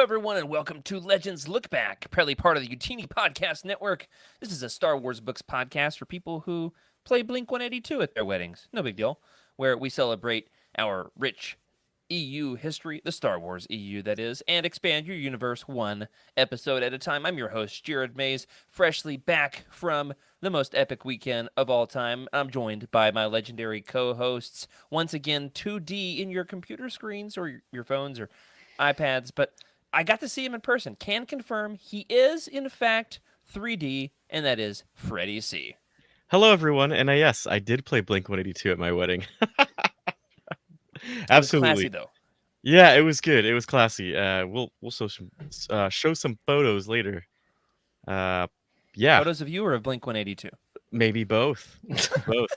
everyone, and welcome to Legends Lookback, proudly part of the Utini Podcast Network. This is a Star Wars books podcast for people who play Blink-182 at their weddings. No big deal. Where we celebrate our rich EU history, the Star Wars EU, that is, and expand your universe one episode at a time. I'm your host, Jared Mays, freshly back from the most epic weekend of all time. I'm joined by my legendary co-hosts, once again, 2D in your computer screens or your phones or iPads, but I got to see him in person. Can confirm he is, in fact, 3D, and that is Freddy C. Hello, everyone, and yes, I did play Blink-182 at my wedding. It was classy, Absolutely. though. Yeah, it was good. It was classy. We'll show some photos later. Yeah, Photos of you or of Blink-182? maybe both. Both.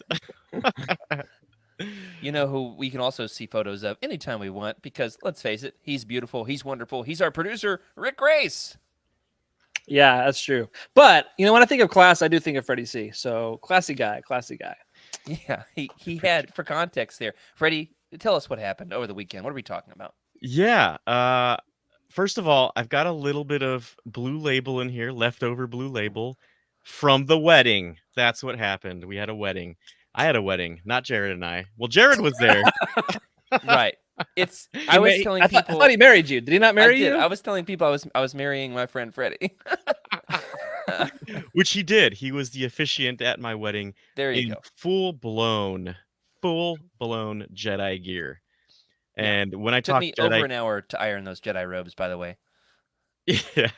You know who we can also see photos of anytime we want, because let's face it, he's beautiful, he's wonderful, he's our producer, Rick Grace. Yeah, that's true. But you know, when I think of class, I do think of Freddy C. So classy guy, classy guy. Yeah, he had, for context there, Freddy, tell us what happened over the weekend. What are we talking about? Yeah. First of all, I've got a little bit of Blue Label in here, leftover Blue Label from the wedding. That's what happened. We had a wedding. I had a wedding, not Jared and I. Well, Jared was there. Right. I was telling people. I thought he married you. Did he not marry you? I was telling people I was marrying my friend Freddy. Which he did. He was the officiant at my wedding. There you in go. full-blown Jedi gear. And when I Took talk me Jedi, over an hour to iron those Jedi robes, by the way. yeah,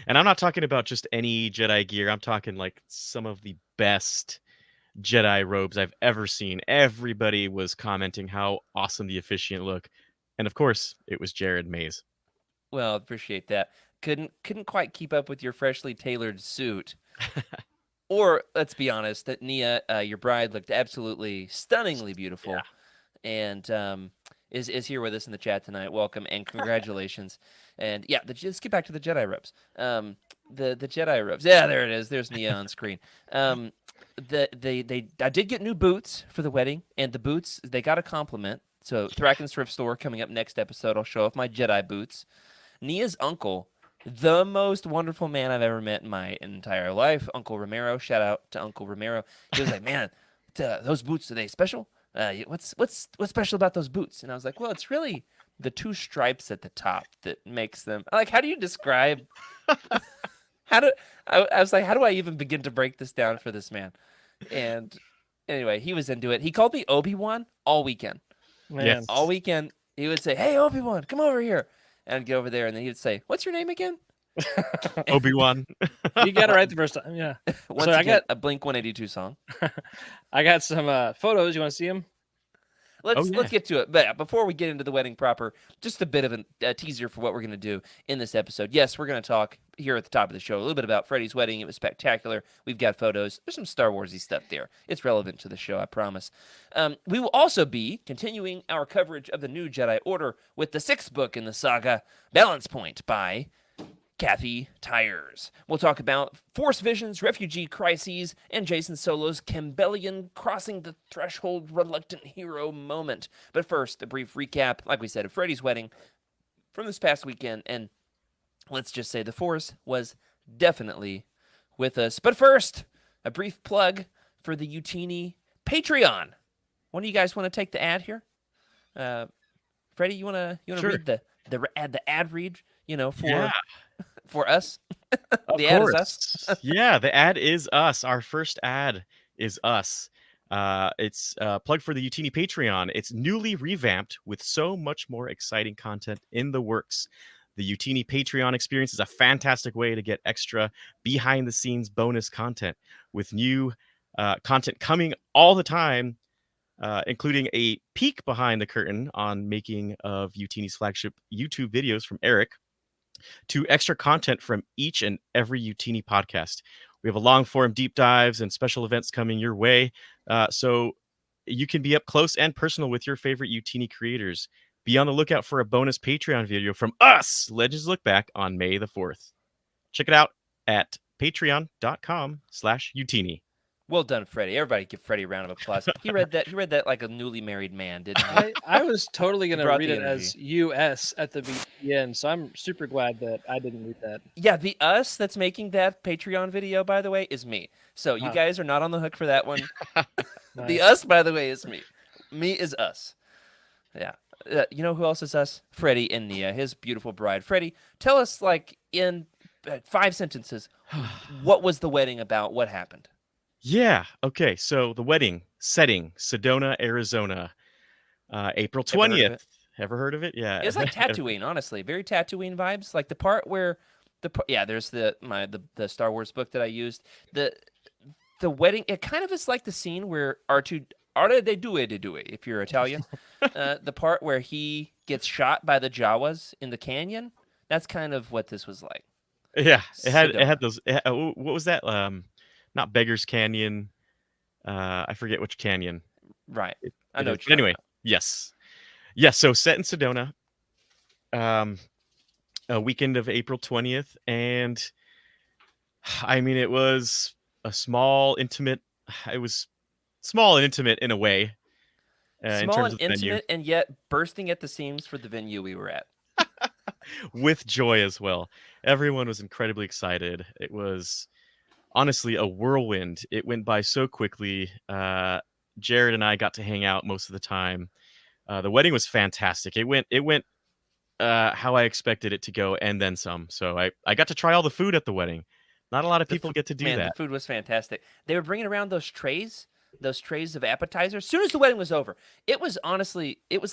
and I'm not talking about just any Jedi gear. I'm talking like some of the best Jedi robes I've ever seen. Everybody was commenting how awesome the officiant looked, and of course, it was Jared Mays. Well, appreciate that. Couldn't quite keep up with your freshly tailored suit. Or let's be honest, that Nia, your bride, looked absolutely stunningly beautiful, and is here with us in the chat tonight. Welcome and congratulations. And yeah, let's get back to the Jedi robes. The Jedi robes. Yeah, there it is. There's Nia on screen. I did get new boots for the wedding, and the boots, they got a compliment. So Thracken's Thrift Store coming up next episode. I'll show off my Jedi boots. Nia's uncle, the most wonderful man I've ever met in my entire life, Uncle Romero. Shout out to Uncle Romero. He was like, man, those boots, are they special? What's special about those boots? And I was like, well, it's really the two stripes at the top that makes them. Like, how do you describe? I was like, how do I even begin to break this down for this man? And anyway, he was into it. He called me Obi-Wan all weekend. Man. Yes. All weekend, he would say, "Hey, Obi-Wan, come over here." And I'd go over there, and then he would say, "What's your name again?" Obi-Wan. You got it right the first time. Yeah. Once So again, I got a Blink-182 song. I got some photos. You want to see them? Let's yeah. get to it. But before we get into the wedding proper, just a bit of a teaser for what we're going to do in this episode. Yes, we're going to talk here at the top of the show a little bit about Freddy's wedding. It was spectacular. We've got photos. There's some Star Warsy stuff there. It's relevant to the show, I promise. We will also be continuing our coverage of the new Jedi Order with the 6th book in the saga, Balance Point by Kathy Tyers. We'll talk about Force Visions, Refugee Crises, and Jacen Solo's Campbellian crossing the threshold reluctant hero moment. But first, a brief recap, like we said, of Freddy's wedding from this past weekend. And let's just say the Force was definitely with us. But first, a brief plug for the Utini Patreon. One of you guys want to take the ad here? Freddie, you want to Sure. read the ad read? Yeah. For us? Of The ad is course. us? Yeah, the ad is us. Our first ad is us. It's a plug for the Utini Patreon. It's newly revamped with so much more exciting content in the works. The Utini Patreon experience is a fantastic way to get extra behind-the-scenes bonus content with new content coming all the time, including a peek behind the curtain on making of Utini's flagship YouTube videos from Eric, to extra content from each and every Utini podcast. We have a long-form deep dives and special events coming your way, so you can be up close and personal with your favorite Utini creators. Be on the lookout for a bonus Patreon video from us, Legends Look Back, on May the 4th. Check it out at patreon.com/Utini. Well done, Freddie. Everybody give Freddie a round of applause. He read that. He read that like a newly married man, didn't he? I was totally He gonna brought read the it as US at the end, so I'm super glad that I didn't read that. Yeah, the us that's making that Patreon video, by the way, is me. So you Huh. guys are not on the hook for that one. The Nice. us, by the way, is me. Me is us. Yeah. You know who else is us? Freddie and Nia, his beautiful bride. Freddie, tell us, like, in 5 sentences, what was the wedding about? What happened? Yeah. Okay. So the wedding setting, Sedona, Arizona, April Ever heard of 20th. it? Ever heard of it? Yeah. It was like Tatooine, honestly. Very Tatooine vibes. Like the part where yeah, there's the Star Wars book that I used. The wedding, it kind of is like the scene where R2 they do it if you're Italian. The part where he gets shot by the Jawas in the canyon. That's kind of what this was like. Yeah. It had Sedona. those. What was that? Not Beggar's Canyon. I forget which canyon. Right. It, I it know is. what But you're talking anyway, yes. Yes. So set in Sedona. A weekend of April 20th, and I mean it was a small, intimate. It was small and intimate in a way, about. in Small terms and of the venue, intimate and yet bursting at the seams for the venue we were at. with joy as well. Everyone was incredibly excited. It was honestly a whirlwind. It went by so quickly. Jared and I got to hang out most of the time. The wedding was fantastic. It went how I expected it to go, and then some. So I got to try all the food at the wedding. Not a lot of people get to do Man, that. the food was fantastic. They were bringing around those trays of appetizers. As soon as the wedding was over, it was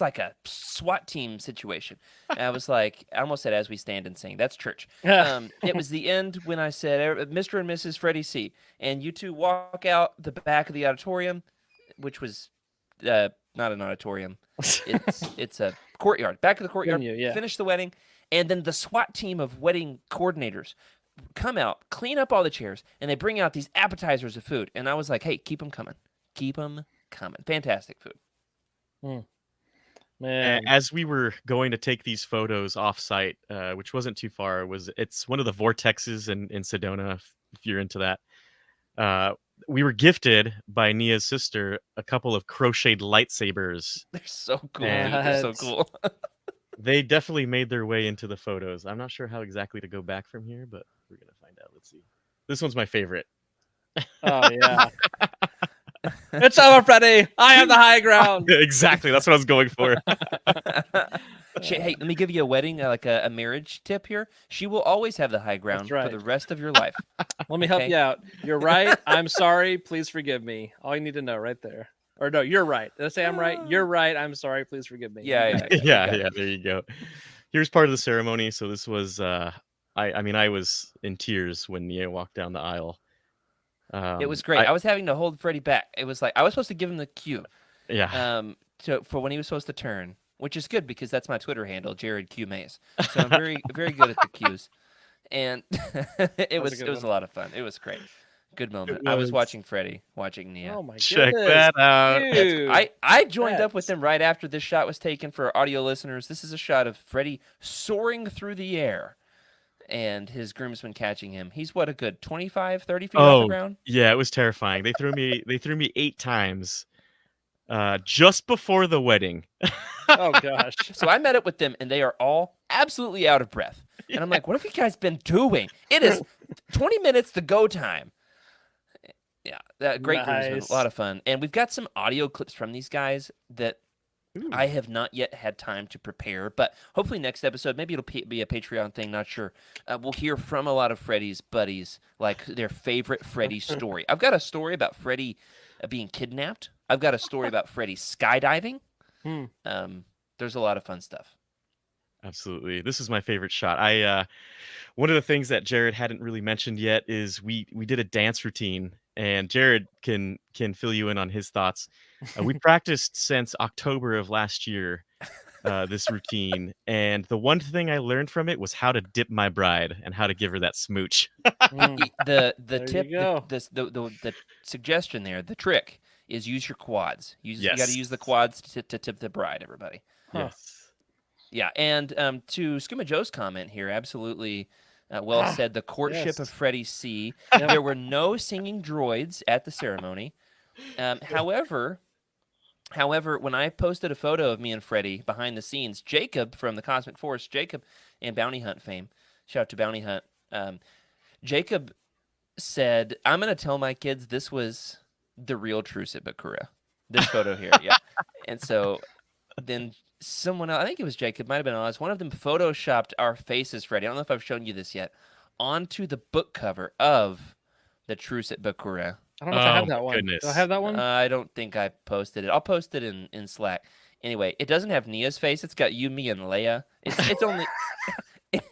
like a SWAT team situation. I was like, I almost said, "As we stand and sing." That's church. It was the end when I said, "Mr. and Mrs. Freddie C." And you two walk out the back of the auditorium, which was not an auditorium. It's a courtyard. Back of the courtyard. Venue, yeah. Finish the wedding, and then the SWAT team of wedding coordinators come out, clean up all the chairs, and they bring out these appetizers of food. And I was like, hey, keep them coming. Keep them coming. Fantastic food. Man. As we were going to take these photos off-site, which wasn't too far, it's one of the vortexes in Sedona, if you're into that. We were gifted by Nia's sister a couple of crocheted lightsabers. They're so cool, And dude. They're so That's- cool. They definitely made their way into the photos. I'm not sure how exactly to go back from here, but we're gonna find out. Let's see. This one's my favorite. Oh yeah. It's over, Freddy. I have the high ground. Exactly, that's what I was going for. Hey, let me give you a wedding, like a marriage tip here. She will always have the high ground right. for the rest of your life. Let me help Okay. you out. You're right. I'm sorry. Please forgive me. All you need to know right there. Or no, you're right. Did I say I'm right? You're right. I'm sorry. Please forgive me. Yeah. Yeah, there you go. Here's part of the ceremony. So this was I mean I was in tears when Nia walked down the aisle. It was great. I was having to hold Freddie back. It was like I was supposed to give him the cue. Yeah. For when he was supposed to turn, which is good because that's my Twitter handle, Jared Q Mays. So I'm very, very good at the cues, and it was a a lot of fun. It was great, good moment. It I was was. watching Freddie, watching Nia. Oh my Check goodness. that out. Dude. I joined up with that's- them right after this shot was taken. For our audio listeners, this is a shot of Freddie soaring through the air, and his groomsmen catching him. He's what, a good 25, 30 feet off the ground. Yeah, it was terrifying. They threw me 8 times just before the wedding. Oh gosh. So I met up with them, and they are all absolutely out of breath. And I'm like, what have you guys been doing? It is 20 minutes to go time. Yeah, that great groomsmen, Nice. a lot of fun. And we've got some audio clips from these guys that Ooh. I have not yet had time to prepare, but hopefully next episode, maybe it'll be a Patreon thing, not sure. We'll hear from a lot of Freddy's buddies, like their favorite Freddy story. I've got a story about Freddy being kidnapped. I've got a story about Freddy skydiving. There's a lot of fun stuff. Absolutely. This is my favorite shot. I one of the things that Jared hadn't really mentioned yet is we did a dance routine, and Jared can fill you in on his thoughts. We practiced since October of last year, this routine, and the one thing I learned from it was how to dip my bride and how to give her that smooch. The There you tip, go. the suggestion there, the trick is use your quads. You got to Yes. use the quads to tip the bride, everybody. Huh. Yes. Yeah, and to Skuma Joe's comment here, absolutely. Well said. The courtship of yes. Freddy C. Yep. There were no singing droids at the ceremony. However, when I posted a photo of me and Freddy behind the scenes, Jacob from the Cosmic Force, Jacob and Bounty Hunt fame, shout out to Bounty Hunt. Jacob said, "I'm gonna tell my kids this was the real Truce Bakura. This photo here, yeah." And so then someone else, I think it was Jacob, might have been Oz. One of them photoshopped our faces, Freddy. I don't know if I've shown you this yet, onto the book cover of the Truce Bakura. I don't know if I have Oh, that my one. goodness. Do I have that one? I don't think I posted it. I'll post it in Slack. Anyway, it doesn't have Nia's face. It's got you, me, and Leia. It's only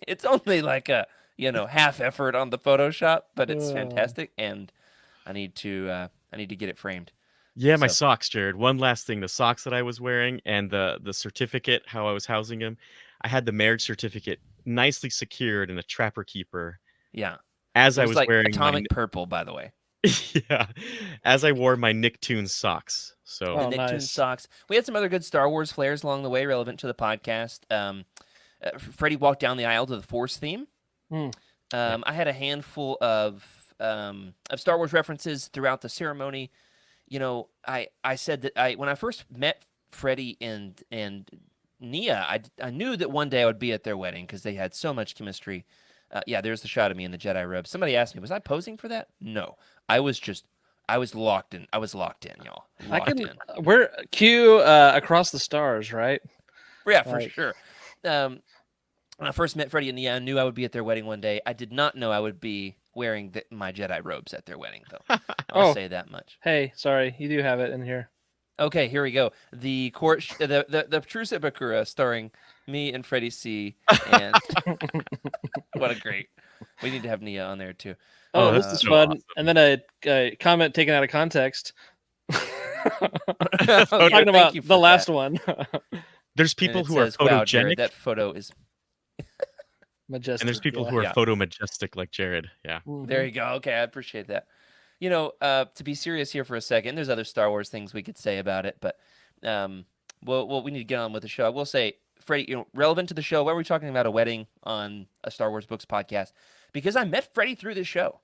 it's only like a half effort on the Photoshop, but it's fantastic, and I need to get it framed. Yeah, my So- socks, Jared. One last thing: the socks that I was wearing and the certificate, how I was housing them. I had the marriage certificate nicely secured in a trapper keeper Yeah, as it I was was like wearing atomic purple, by the way. yeah, as I wore my Nicktoons socks. So Oh, The Nicktoons nice. socks. We had some other good Star Wars flares along the way, relevant to the podcast. Freddie walked down the aisle to the Force theme. Hmm. I had a handful of Star Wars references throughout the ceremony. I said that when I first met Freddie and Nia, I knew that one day I would be at their wedding because they had so much chemistry. Yeah, there's the shot of me in the Jedi robes. Somebody asked me, was I posing for that? No, I was locked in. I was locked in, y'all. Locked in. We're Q across the stars, right? Yeah, for Like- sure. When I first met Freddie and Nia, I knew I would be at their wedding one day. I did not know I would be wearing my Jedi robes at their wedding, though. I'll Oh. say that much. Hey, sorry, you do have it in here. Okay, here we go. The the Truce Bakura, starring me and Freddie C. And what a great. We need to have Nia on there too. Oh, Oh, this that's is so fun. awesome. And then a comment taken out of context. Yeah, Talking thank about you for the last that. one. there's And people it who says, are "Wow, photogenic, Jared, that photo is." Majestic. and there's people yeah. who are Yeah. photo majestic like Jared. Yeah. There you go. Okay, I appreciate that. To be serious here for a second, there's other Star Wars things we could say about it, but we need to get on with the show. I will say, Freddie, relevant to the show, why were we talking about a wedding on a Star Wars Books podcast? Because I met Freddie through the show.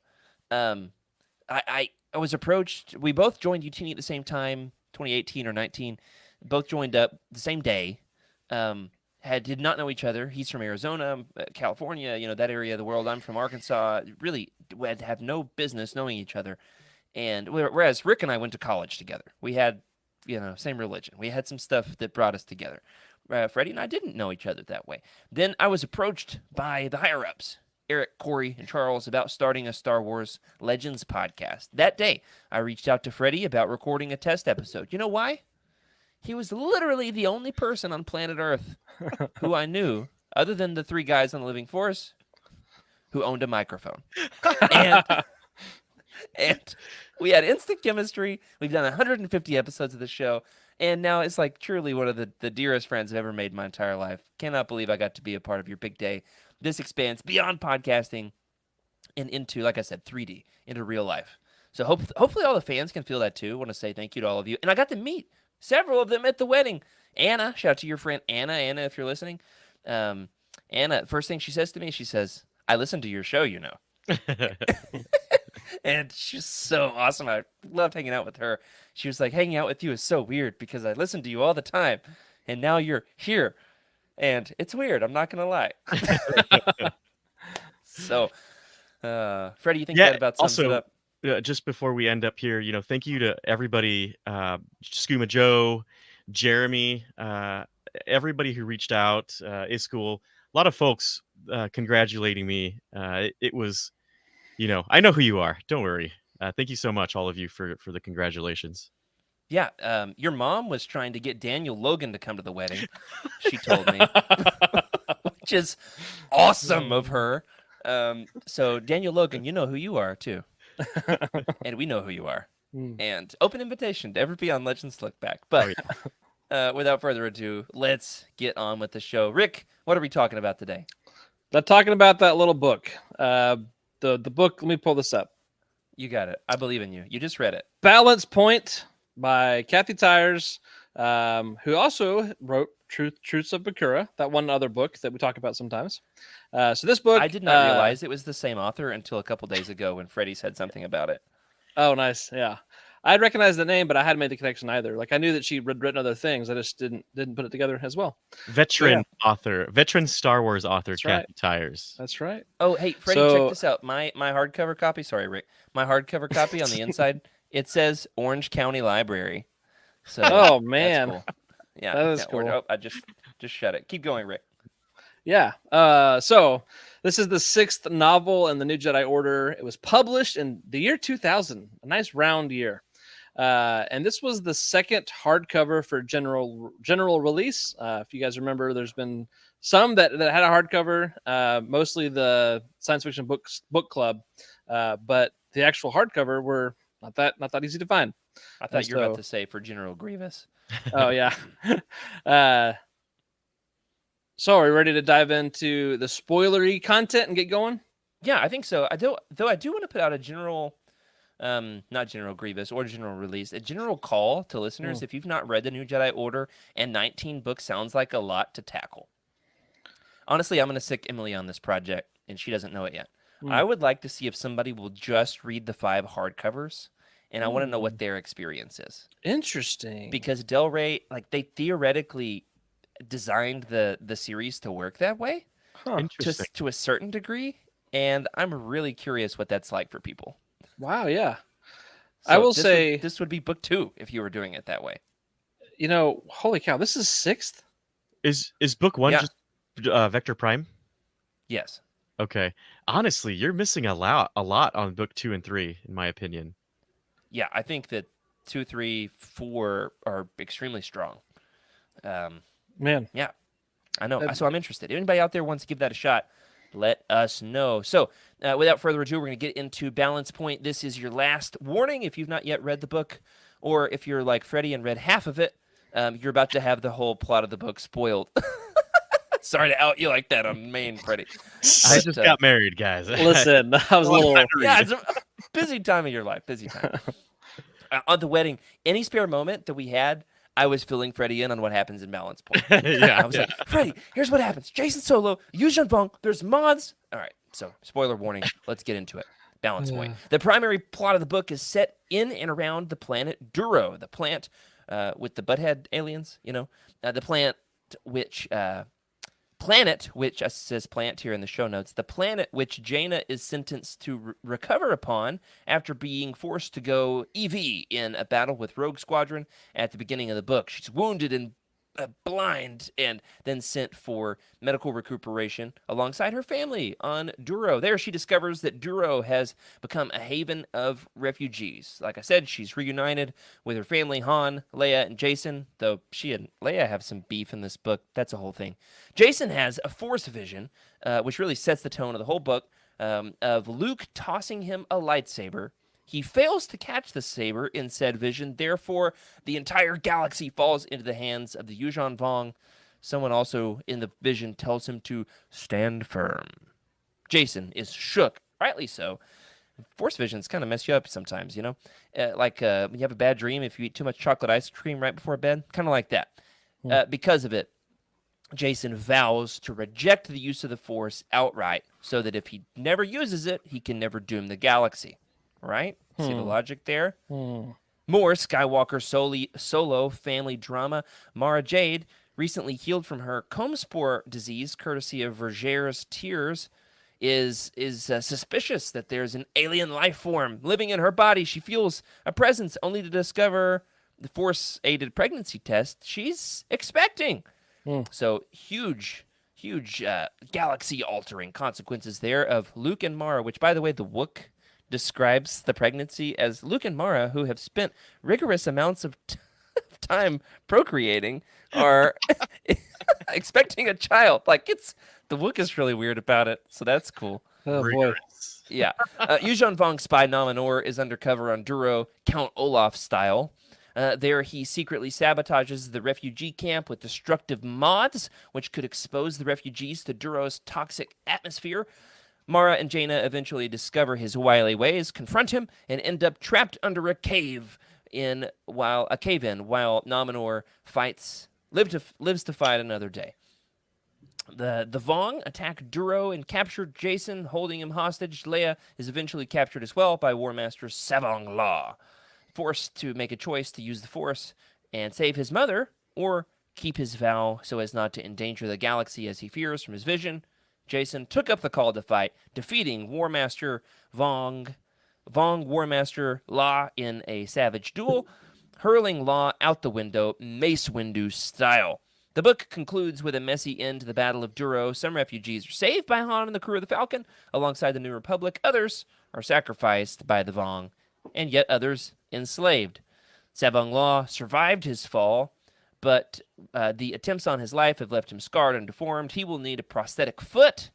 I was approached. We both joined UTN at the same time, 2018 or 19. Both joined up the same day. Did not know each other. He's from Arizona, California, that area of the world. I'm from Arkansas. Really have no business knowing each other. And whereas Rick and I went to college together, we had, same religion. We had some stuff that brought us together. Freddie and I didn't know each other that way. Then I was approached by the higher ups, Eric, Corey, and Charles, about starting a Star Wars Legends podcast. That day, I reached out to Freddie about recording a test episode. You know why? He was literally the only person on planet Earth who I knew, other than the 3 guys on the Living Force, who owned a microphone. And we had instant chemistry. We've done 150 episodes of the show. And now it's like truly one of the dearest friends I've ever made in my entire life. Cannot believe I got to be a part of your big day. This expands beyond podcasting and into, like I said, 3D, into real life. So hopefully all the fans can feel that too. I want to say thank you to all of you. And I got to meet several of them at the wedding. Anna, shout out to your friend Anna. Anna, if you're listening. Anna, first thing she says to me, she says, "I listened to your show, And she's so awesome. I loved hanging out with her. She was like, hanging out with you is so weird because I listen to you all the time. And now you're here. And it's weird. I'm not going to lie. So, Freddie, you think that about sums it also, up? just before we end up here, thank you to everybody, Skooma Joe, Jeremy, everybody who reached out, Iskul, a lot of folks congratulating me. It was, I know who you are. Don't worry. Thank you so much, all of you, for the congratulations. Yeah, your mom was trying to get Daniel Logan to come to the wedding, she told me, which is awesome of her. So, Daniel Logan, you know who you are, too. And we know who you are. And open invitation to ever be on Legends Lookback. But without further ado, let's get on with the show. Rick, what are we talking about today? They're talking about that little book. The book, let me pull this up. You got it. I believe in you. You just read it. Balance Point by Kathy Tyers, who also wrote Truths of Bakura, that one other book that we talk about sometimes. So this book, I did not realize it was the same author until a couple days ago when Freddy said something about it. Oh, nice. Yeah. I'd recognized the name, but I hadn't made the connection either. Like I knew that she'd written other things. I just didn't put it together as well. Veteran author, veteran Star Wars author, That's Kathy right. Tyers. That's right. Oh, hey, Freddy, So- check this out. My hardcover copy. Sorry, Rick. My hardcover copy on the inside, it says Orange County Library. So Oh, that's man. cool. Yeah, That is yeah, cool. Oh, I just shut it. Keep going, Rick. Yeah. So this is the 6th novel in the New Jedi Order. It was published in the year 2000, a nice round year. And this was the 2nd hardcover for general release. If you guys remember, there's been some that had a hardcover, mostly the science fiction book club, but the actual hardcover were not that easy to find. I thought you were about so- to say for General Grievous. Oh yeah. So are we ready to dive into the spoilery content and get going? Yeah, I think so. Though I do want to put out a general, not General Grievous or general release, a general call to listeners. If you've not read the New Jedi Order and 19 books sounds like a lot to tackle. Honestly, I'm going to sick Emily on this project, and she doesn't know it yet. I would like to see if somebody will just read the 5 hardcovers, and I want to know what their experience is. Interesting. Because Del Rey, like, they theoretically designed the series to work that way Interesting. to a certain degree, and I'm really curious what that's like for people. Wow, yeah. So I will this say, this would be book 2 if you were doing it that way. Holy cow, this is 6th? Is book 1 Yeah. just Vector Prime? Yes. Okay. Honestly, you're missing a lot on book 2 and 3, in my opinion. Yeah, I think that 2, 3, 4 are extremely strong. Man. Yeah, I know. So I'm interested. Anybody out there wants to give that a shot, let us know. So without further ado, we're going to get into Balance Point. This is your last warning. If you've not yet read the book, or if you're like Freddy and read half of it, you're about to have the whole plot of the book spoiled. Sorry to out you like that on main, Freddy. I just got married, guys. Listen, I was a little. Yeah, it's a busy time of your life. Busy time. On the wedding, any spare moment that we had, I was filling Freddy in on what happens in Balance Point. Yeah. I was like, Freddy, here's what happens. Jacen Solo, Yuuzhan Vong, there's mods. All right, so spoiler warning. Let's get into it. Balance Point. The primary plot of the book is set in and around the planet Duro, the plant with the butthead aliens, the planet which says plant here in the show notes, the planet which Jaina is sentenced to recover upon after being forced to go EV in a battle with Rogue Squadron at the beginning of the book. She's wounded and blind and then sent for medical recuperation alongside her family on Duro. There she discovers that Duro has become a haven of refugees. Like I said, she's reunited with her family, Han, Leia, and Jacen, though she and Leia have some beef in this book. That's a whole thing. Jacen has a force vision, which really sets the tone of the whole book, of Luke tossing him a lightsaber. He fails to catch the saber in said vision, therefore the entire galaxy falls into the hands of the Yuuzhan Vong. Someone also in the vision tells him to stand firm. Jacen is shook, rightly so. Force visions kind of mess you up sometimes, like when you have a bad dream if you eat too much chocolate ice cream right before bed, kind of like that. Because of it, Jacen vows to reject the use of the Force outright so that if he never uses it, he can never doom the galaxy. Right? See the logic there? More Skywalker solo family drama. Mara Jade, recently healed from her comb spore disease, courtesy of Vergère's tears, is suspicious that there's an alien life form living in her body. She feels a presence, only to discover the Force-aided pregnancy test she's expecting. So huge galaxy-altering consequences there of Luke and Mara, which, by the way, the Wook describes the pregnancy as Luke and Mara, who have spent rigorous amounts of time procreating, are expecting a child. Like, the Wook is really weird about it, so that's cool. Oh boy. Yeah. Yuuzhan Vong's spy Nominor is undercover on Duro, Count Olaf style. There he secretly sabotages the refugee camp with destructive mods, which could expose the refugees to Duro's toxic atmosphere. Mara and Jaina eventually discover his wily ways, confront him, and end up trapped under a cave while Nominor lives to fight another day. The Vong attack Duro and capture Jacen, holding him hostage. Leia is eventually captured as well by War Master Savong Law, forced to make a choice to use the Force and save his mother, or keep his vow so as not to endanger the galaxy as he fears from his vision. Jacen took up the call to fight, defeating War Master Vong War Master Law in a savage duel, hurling Law out the window, Mace Windu style. The book concludes with a messy end to the Battle of Duro. Some refugees are saved by Han and the crew of the Falcon alongside the New Republic. Others are sacrificed by the Vong, and yet others enslaved. Savong Law survived his fall, but the attempts on his life have left him scarred and deformed. He will need a prosthetic foot.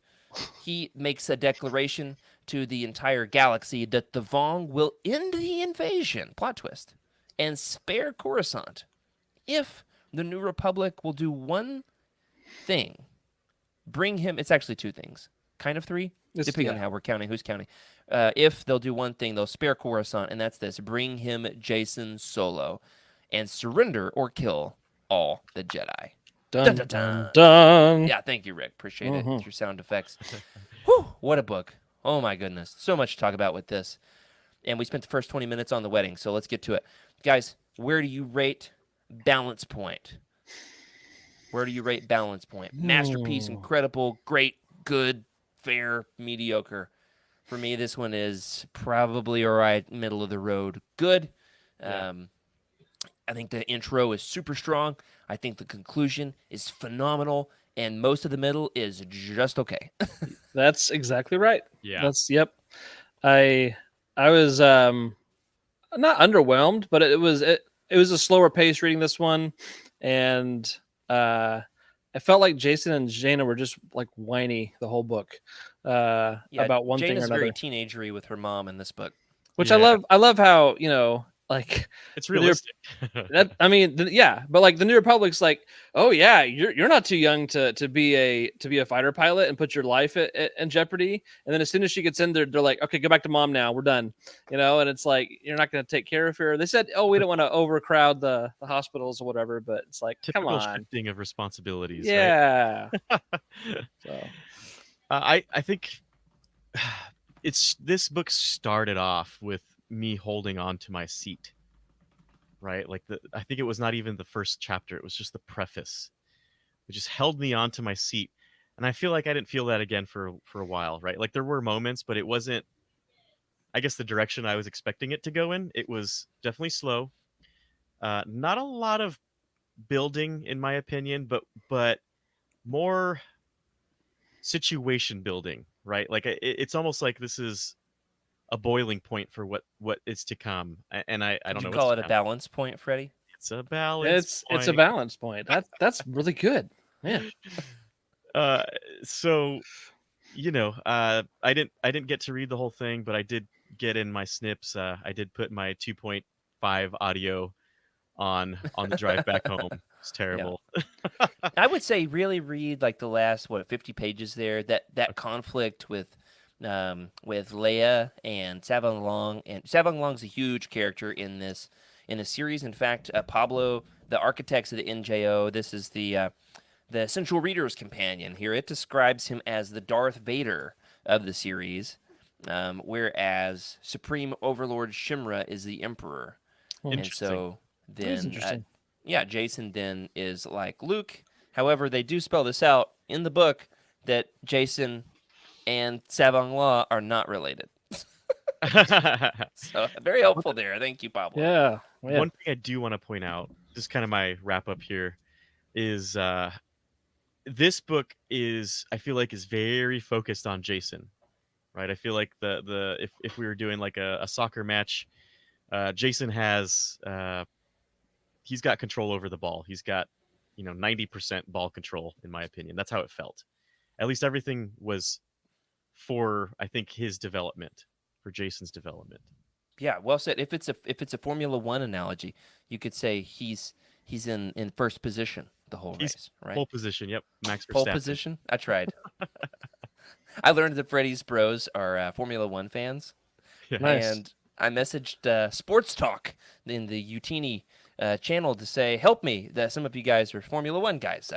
He makes a declaration to the entire galaxy that the Vong will end the invasion, plot twist, and spare Coruscant if the New Republic will do one thing. Bring him... It's actually two things. Kind of three, depending on how we're counting, who's counting. If they'll do one thing, they'll spare Coruscant, and that's this. Bring him Jacen solo and surrender or kill all the Jedi. Dun, Dun, dun, dun, dun. dun. Yeah, thank you, Rick. Appreciate it. With your sound effects. Whew, what a book. Oh, my goodness. So much to talk about with this. And we spent the first 20 minutes on the wedding, so let's get to it. Guys, where do you rate Balance Point? Where do you rate Balance Point? Masterpiece, incredible, great, good, fair, mediocre. For me, this one is probably all right, middle of the road. Good. Yeah. I think the intro is super strong. I think the conclusion is phenomenal, and most of the middle is just okay. That's exactly right. Yeah. Yep. I was not underwhelmed, but it was a slower pace reading this one, and I felt like Jacen and Jaina were just like whiny the whole book about one thing or Jaina's another. very teenagery with her mom in this book. Which Yeah. I love how, like It's realistic. but like the New Republic's like, oh yeah, you're not too young to be a fighter pilot and put your life in jeopardy. And then as soon as she gets in there, they're like, okay, go back to mom now, we're done. And it's like, you're not going to take care of her. They said, oh, we don't want to overcrowd the hospitals or whatever, but it's like, Typical come on. shifting of responsibilities. Yeah. Right? So I think this book started off with me holding on to my seat, right? Like I think it was not even the first chapter, it was just the preface. It just held me onto my seat, and I feel like I didn't feel that again for a while, right? Like there were moments, but it wasn't, I guess, the direction I was expecting it to go in. It was definitely slow, not a lot of building in my opinion, but more situation building, right? Like it's almost like this is a boiling point for what is to come, and I don't know. Would you call it a balance point, Freddy? It's a balance. it's a balance point. That's really good. Man. So, I didn't get to read the whole thing, but I did get in my snips. I did put my 2.5 audio on the drive back home. It's terrible. I would say really read like the last 50 pages there. That conflict with Leia and Savong Long, and Savong Long's a huge character in this series. In fact, Pablo, the architects of the NJO, this is the Central Reader's Companion here. It describes him as the Darth Vader of the series, whereas Supreme Overlord Shimra is the Emperor. And so then, Jacen then is like Luke. However, they do spell this out in the book that Jacen and Savong Law are not related. So very helpful there. Thank you, Pablo. Yeah. One thing I do want to point out, just kind of my wrap up here, is this book I feel like is very focused on Jacen, right? I feel like if we were doing like a soccer match, Jacen has he's got control over the ball. He's got 90% ball control, in my opinion. That's how it felt. At least everything was for, I think, his development, for Jacen's development. Yeah, well said. If it's a Formula One analogy, you could say he's in first position the whole race, right? Pole position, yep. Max Verstappen. Pole position. I tried. I learned that Freddy's bros are Formula One fans, Nice. and I messaged Sports Talk in the Utini channel to say, help me. That some of you guys are Formula One guys.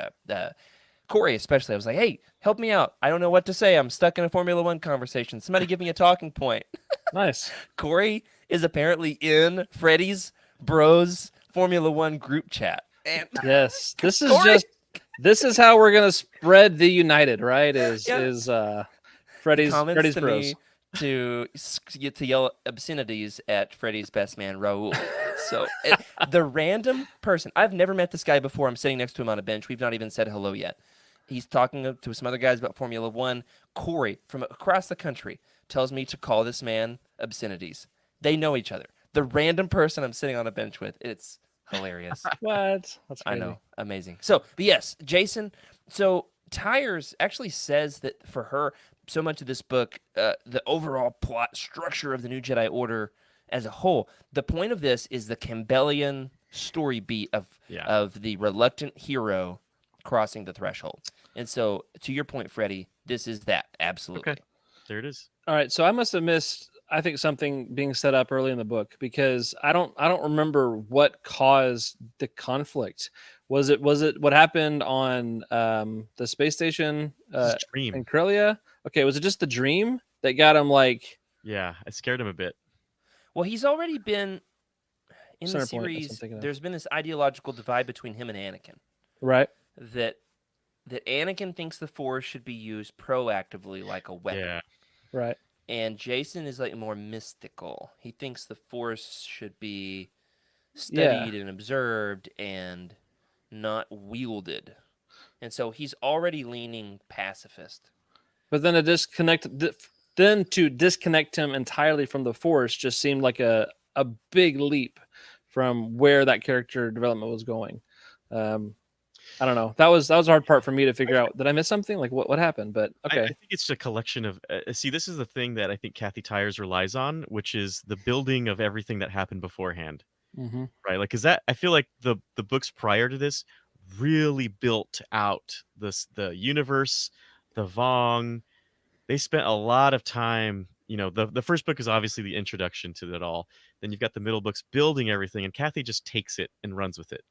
Corey especially. I was like, hey, help me out. I don't know what to say. I'm stuck in a Formula One conversation. Somebody give me a talking point. Nice. Corey is apparently in Freddy's Bros Formula One group chat. And Yes, this is Corey! this is how we're gonna spread the United, right? Is Yeah. is He comments Freddy's to Bros. me to get to yell obscenities at Freddy's best man Raul. So the random person, I've never met this guy before. I'm sitting next to him on a bench. We've not even said hello yet. He's talking to some other guys about Formula One. Corey from across the country tells me to call this man obscenities. They know each other. The random person I'm sitting on a bench with. It's hilarious. What? That's I crazy. know. Amazing. So, but yes, Jacen. So Tyers actually says that for her, so much of this book, the overall plot structure of the New Jedi Order as a whole, the point of this is the Campbellian story beat of the reluctant hero crossing the threshold. And so, to your point, Freddy, this is that. Absolutely. Okay. There it is. All right, so I must have missed, I think, something being set up early in the book because I don't remember what caused the conflict. Was it what happened on the space station His dream. in Corellia? Okay, was it just the dream that got him like? Yeah, it scared him a bit. Well, he's already been in the Center point, that's what I'm series. thinking of. There's been this ideological divide between him and Anakin. Right. That Anakin thinks the Force should be used proactively like a weapon. Yeah. Right. And Jacen is like more mystical. He thinks the Force should be studied and observed and not wielded. And so he's already leaning pacifist. But then to disconnect him entirely from the Force just seemed like a big leap from where that character development was going. I don't know. That was a hard part for me to figure out. Did I miss something? Like what happened? But okay. I think it's a collection of see, this is the thing that I think Kathy Tyers relies on, which is the building of everything that happened beforehand. Mm-hmm. Right? Like, is that I feel like the books prior to this really built out the universe, the Vong. They spent a lot of time, the first book is obviously the introduction to it all. Then you've got the middle books building everything, and Kathy just takes it and runs with it.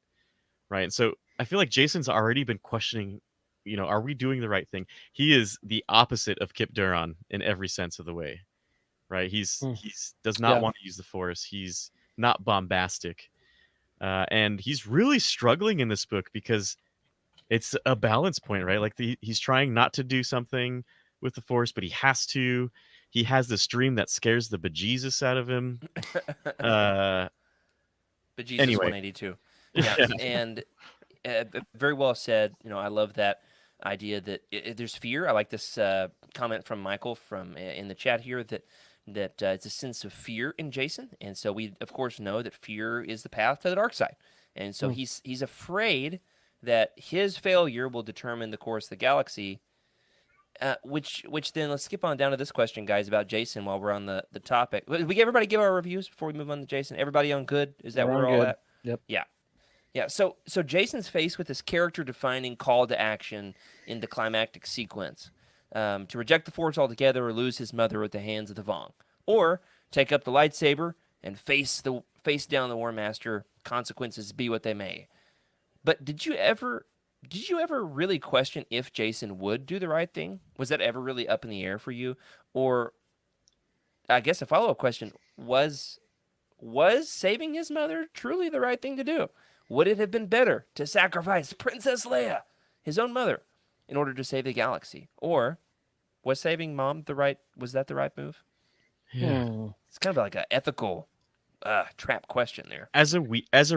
Right. And so I feel like Jacen's already been questioning, are we doing the right thing? He is the opposite of Kip Duron in every sense of the way. Right. He's does not want to use the Force. He's not bombastic. And he's really struggling in this book because it's a balance point, right? Like he's trying not to do something with the Force, but he has to. He has this dream that scares the bejesus out of him. Bejesus Anyway. 182. Yeah, and very well said. I love that idea that there's fear. I like this comment from Michael from in the chat here that it's a sense of fear in Jacen, and so we of course know that fear is the path to the dark side, and so he's afraid that his failure will determine the course of the galaxy. Which then let's skip on down to this question, guys, about Jacen while we're on the topic. Everybody give our reviews before we move on to Jacen. Everybody on good? Is that where we're all at? Yep. Yeah. Yeah, so Jacen's faced with this character-defining call to action in the climactic sequence. To reject the Force altogether or lose his mother at the hands of the Vong. Or take up the lightsaber and face down the War Master, consequences be what they may. But did you ever really question if Jacen would do the right thing? Was that ever really up in the air for you? Or I guess a follow-up question, was saving his mother truly the right thing to do? Would it have been better to sacrifice Princess Leia, his own mother, in order to save the galaxy? Or was saving mom the right move? Yeah. It's kind of like an ethical trap question there. As a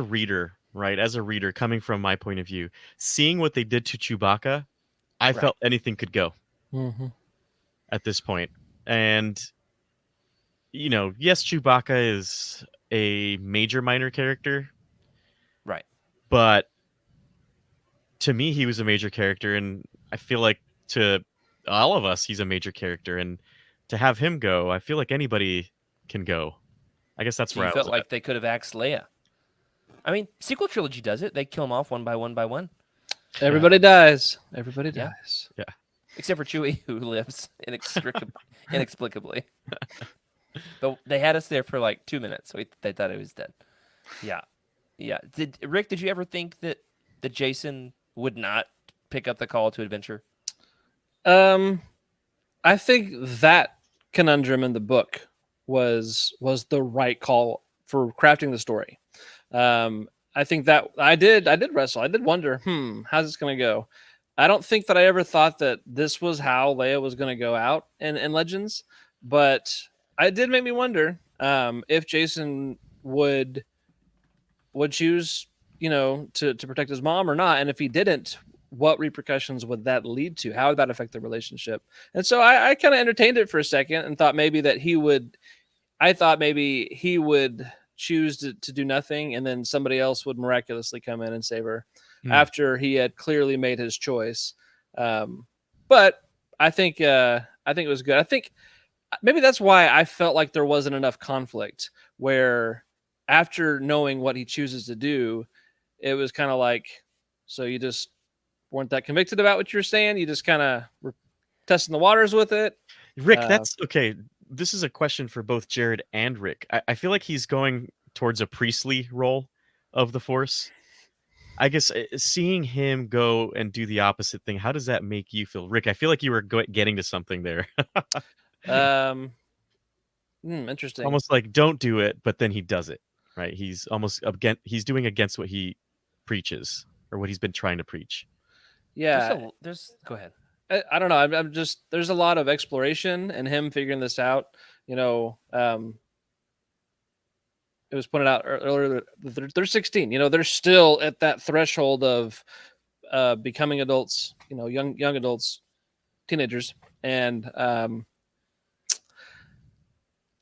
reader, right? As a reader, coming from my point of view, seeing what they did to Chewbacca, I felt anything could go at this point. And, yes, Chewbacca is a major minor character. Right. But to me, he was a major character. And I feel like to all of us, he's a major character. And to have him go, I feel like anybody can go. I guess that's where I felt was like at. they could have axed Leia. I mean, sequel trilogy does it. They kill them off one by one. Everybody dies. Everybody dies. Yeah. Except for Chewie, who lives inexplicably. But they had us there for like 2 minutes. So they thought he was dead. Yeah. Yeah. Did you ever think that Jacen would not pick up the call to adventure? I think that conundrum in the book was the right call for crafting the story. I think that I did wrestle. I did wonder, how's this going to go? I don't think that I ever thought that this was how Leia was going to go out in Legends, but it did make me wonder if Jacen would choose, to protect his mom or not, and if he didn't, what repercussions would that lead to? How would that affect the relationship? And so I kind of entertained it for a second and thought maybe that he would. I thought maybe he would choose to do nothing, and then somebody else would miraculously come in and save her after he had clearly made his choice. But I think it was good. I think maybe that's why I felt like there wasn't enough conflict, where after knowing what he chooses to do, it was kind of like, so you just weren't that convicted about what you're saying. You just kind of were testing the waters with it. Rick, that's okay. This is a question for both Jared and Rick. I feel like he's going towards a priestly role of the Force. I guess seeing him go and do the opposite thing, how does that make you feel? Rick, I feel like you were getting to something there. Interesting. Almost like don't do it, but then he does it, right? He's almost he's doing against what he preaches or what he's been trying to preach. Yeah. Go ahead. I don't know. I'm just, there's a lot of exploration and him figuring this out. It was pointed out earlier that they're 16. They're still at that threshold of becoming adults. Young adults, teenagers, and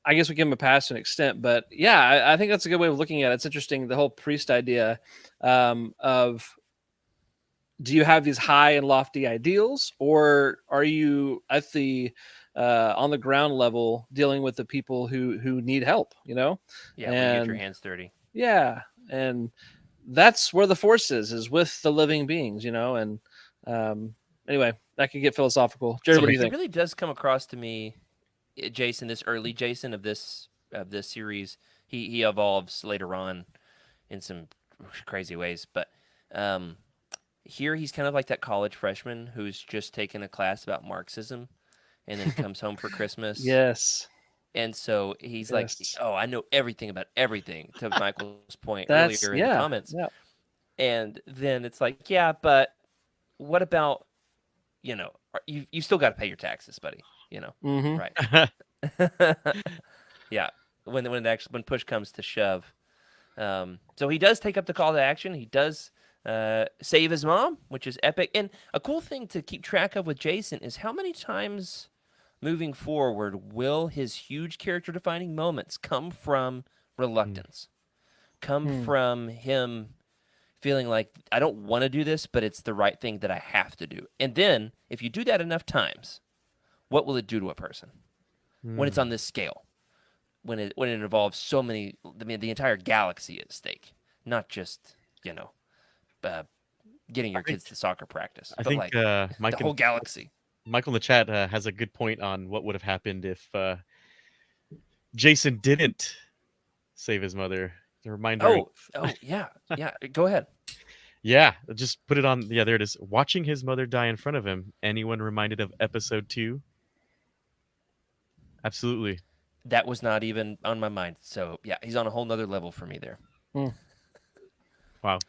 I guess we give him a pass to an extent. But yeah, I think that's a good way of looking at it. It's interesting, the whole priest idea of, do you have these high and lofty ideals, or are you at the on the ground level dealing with the people who need help? Yeah, when you get your hands dirty. Yeah, and that's where the Force is with the living beings, and anyway, that could get philosophical. Jared, what do you think? It really does come across to me, Jacen, this early Jacen of this series, he evolves later on in some crazy ways, but here he's kind of like that college freshman who's just taken a class about Marxism and then comes home for Christmas. Yes. And so he's like, oh, I know everything about everything, to Michael's point earlier in the comments. Yeah. And then it's like, yeah, but what about, you still got to pay your taxes, buddy, Mm-hmm. right? Yeah. When push comes to shove. So he does take up the call to action. He does save his mom, which is epic. And a cool thing to keep track of with Jacen is how many times moving forward will his huge character defining moments come from reluctance, come from him feeling like, I don't want to do this, but it's the right thing that I have to do. And then if you do that enough times, what will it do to a person when it's on this scale? When it involves so many, the entire galaxy at stake, not just, getting your kids to soccer practice. I think the whole galaxy. Michael in the chat has a good point on what would have happened if Jacen didn't save his mother. A reminder. Oh, yeah. Go ahead. Yeah, just put it on. Yeah, there it is. Watching his mother die in front of him. Anyone reminded of episode 2? Absolutely. That was not even on my mind. So yeah, he's on a whole nother level for me there. Wow.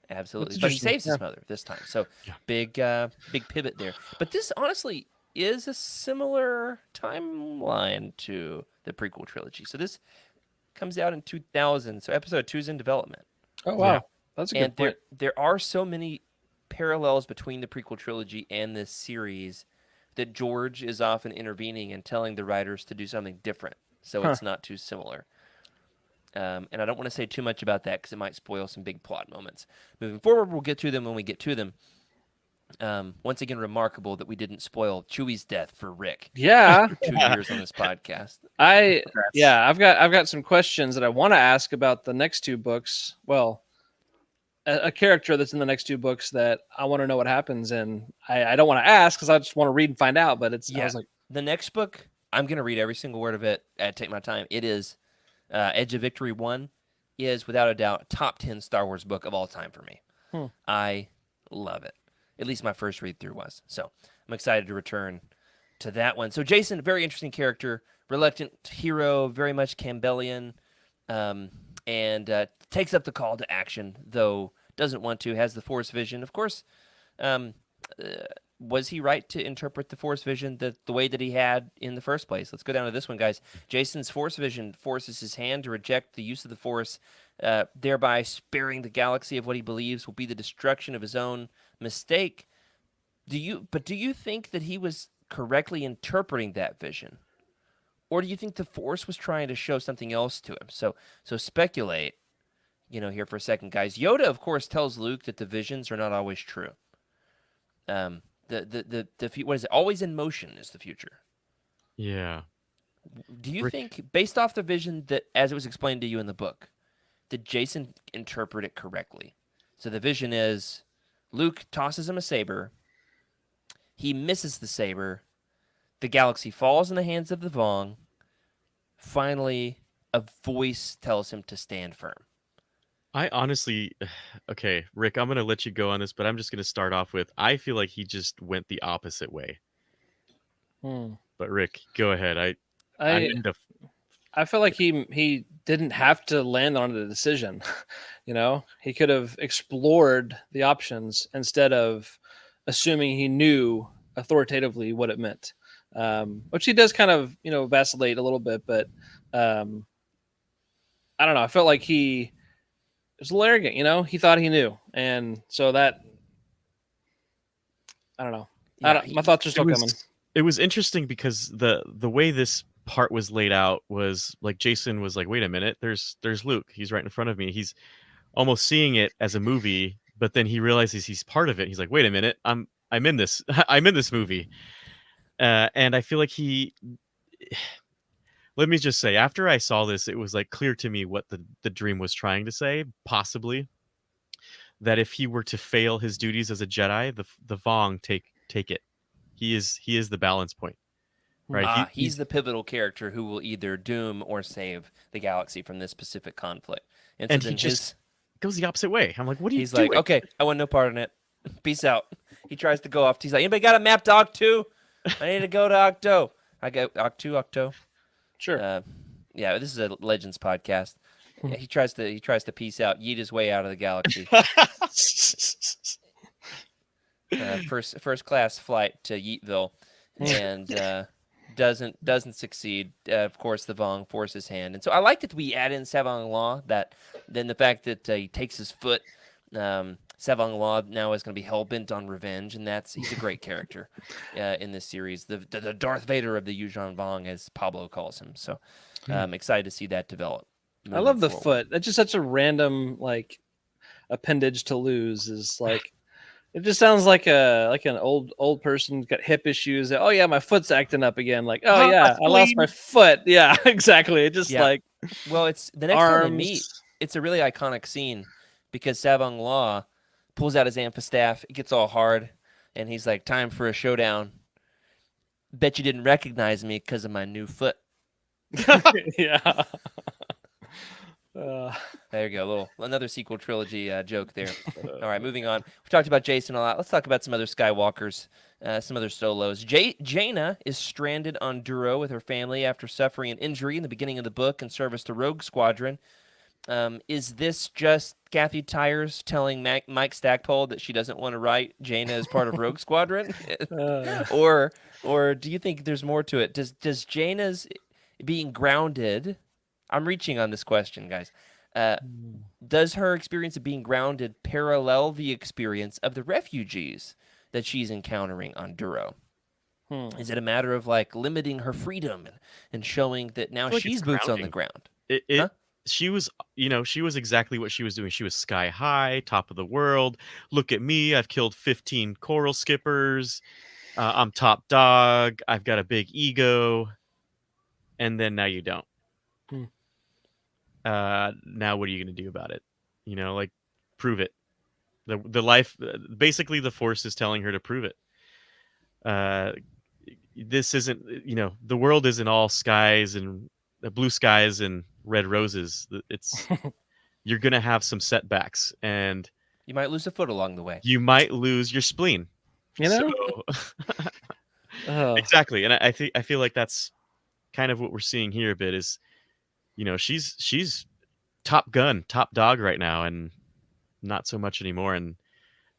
Absolutely. But he saves his mother this time. So big pivot there. But this honestly is a similar timeline to the prequel trilogy. So this comes out in 2000. So episode 2 is in development. Oh, wow. Yeah. That's a good point. There are so many parallels between the prequel trilogy and this series that George is often intervening and telling the writers to do something different. So it's not too similar. And I don't want to say too much about that because it might spoil some big plot moments. Moving forward, we'll get to them when we get to them. Once again, remarkable that we didn't spoil Chewie's death for Rick. Yeah, for 2 years on this podcast. I've got some questions that I want to ask about the next 2 books. Well, a character that's in the next 2 books that I want to know what happens, and I don't want to ask because I just want to read and find out. But I was like, the next book I'm gonna read every single word of it. Take my time. It is Edge of Victory 1 is without a doubt top 10 Star Wars book of all time for me. I love it. At least my first read through was. So I'm excited to return to that one. So Jacen, very interesting character, reluctant hero, very much Campbellian, and takes up the call to action, though doesn't want to, has the Force vision. Of course, uh, was he right to interpret the Force vision the way that he had in the first place? Let's go down to this one, guys. Jacen's Force vision forces his hand to reject the use of the Force, thereby sparing the galaxy of what he believes will be the destruction of his own mistake. Do you think that he was correctly interpreting that vision? Or do you think the Force was trying to show something else to him? So speculate, here for a second, guys. Yoda, of course, tells Luke that the visions are not always true. What is it? Always in motion is the future. Yeah. Do you Rick- think, based off the vision that, as it was explained to you in the book, did Jacen interpret it correctly? So the vision is Luke tosses him a saber. He misses the saber. The galaxy falls in the hands of the Vong. Finally, a voice tells him to stand firm. I honestly, okay, Rick, I'm going to let you go on this, but I'm just going to start off with, I feel like he just went the opposite way. But Rick, go ahead. I feel like he didn't have to land on a decision. He could have explored the options instead of assuming he knew authoritatively what it meant, which he does kind of vacillate a little bit. But I don't know. I felt like he was a little arrogant. He thought he knew, and so that I don't know. Yeah, my thoughts are still coming. It was interesting because the way this part was laid out was like Jacen was like, wait a minute, there's Luke. He's right in front of me. He's almost seeing it as a movie, but then he realizes he's part of it. He's like, wait a minute, I'm in this. I'm in this movie. And I feel like let me just say, after I saw this, it was like clear to me what the dream was trying to say, possibly. That if he were to fail his duties as a Jedi, the Vong take it. He is the balance point. Right? He's the pivotal character who will either doom or save the galaxy from this specific conflict. And so and then he just goes the opposite way. I'm like, what are you he's doing? like, okay, I want no part in it. Peace out. He tries to go off. He's like, anybody got a map to Octo? I need to go to Octo. I go Octo. Sure. Yeah, this is a Legends podcast. Yeah, he tries to peace out, yeet his way out of the galaxy. First class flight to Yeetville, and doesn't succeed. Of course, the Vong forces his hand, and so I like that we add in Savong Law. That then the fact that he takes his foot. Savong Law now is going to be hell bent on revenge, and he's a great character in this series. The Darth Vader of the Yuuzhan Vong, as Pablo calls him. So I'm excited to see that develop. I love the foot. That's just such a random appendage to lose. Is like it just sounds like an old person got hip issues. Oh yeah, my foot's acting up again. Like oh yeah, I lost my foot. Yeah, exactly. It just well, it's the next time they meet. It's a really iconic scene because Savong Law pulls out his amphistaff. It gets all hard, and he's like, "Time for a showdown." Bet you didn't recognize me because of my new foot. Yeah. There you go, another sequel trilogy joke there. All right, moving on. We talked about Jacen a lot. Let's talk about some other Skywalkers, some other solos. Jaina is stranded on Duro with her family after suffering an injury in the beginning of the book in service to Rogue Squadron. Is this just Kathy Tyers telling Mike Stackpole that she doesn't want to write Jaina as part of Rogue Squadron, or do you think there's more to it? Does Jaina's being grounded? I'm reaching on this question, guys. Does her experience of being grounded parallel the experience of the refugees that she's encountering on Duro? Is it a matter of limiting her freedom and showing that now she's boots on the ground? She was exactly what she was doing. She was sky high, top of the world. Look at me. I've killed 15 coral skippers. I'm top dog. I've got a big ego. And then now you don't. Now what are you going to do about it? Prove it. The life, basically the Force is telling her to prove it. this isn't, the world isn't all skies and blue skies and red roses. It's you're gonna have some setbacks, and You might lose a foot along the way. you might lose your spleen. You know? So Oh, exactly, and I feel like that's kind of what we're seeing here a bit is, she's top gun, top dog right now, and not so much anymore. And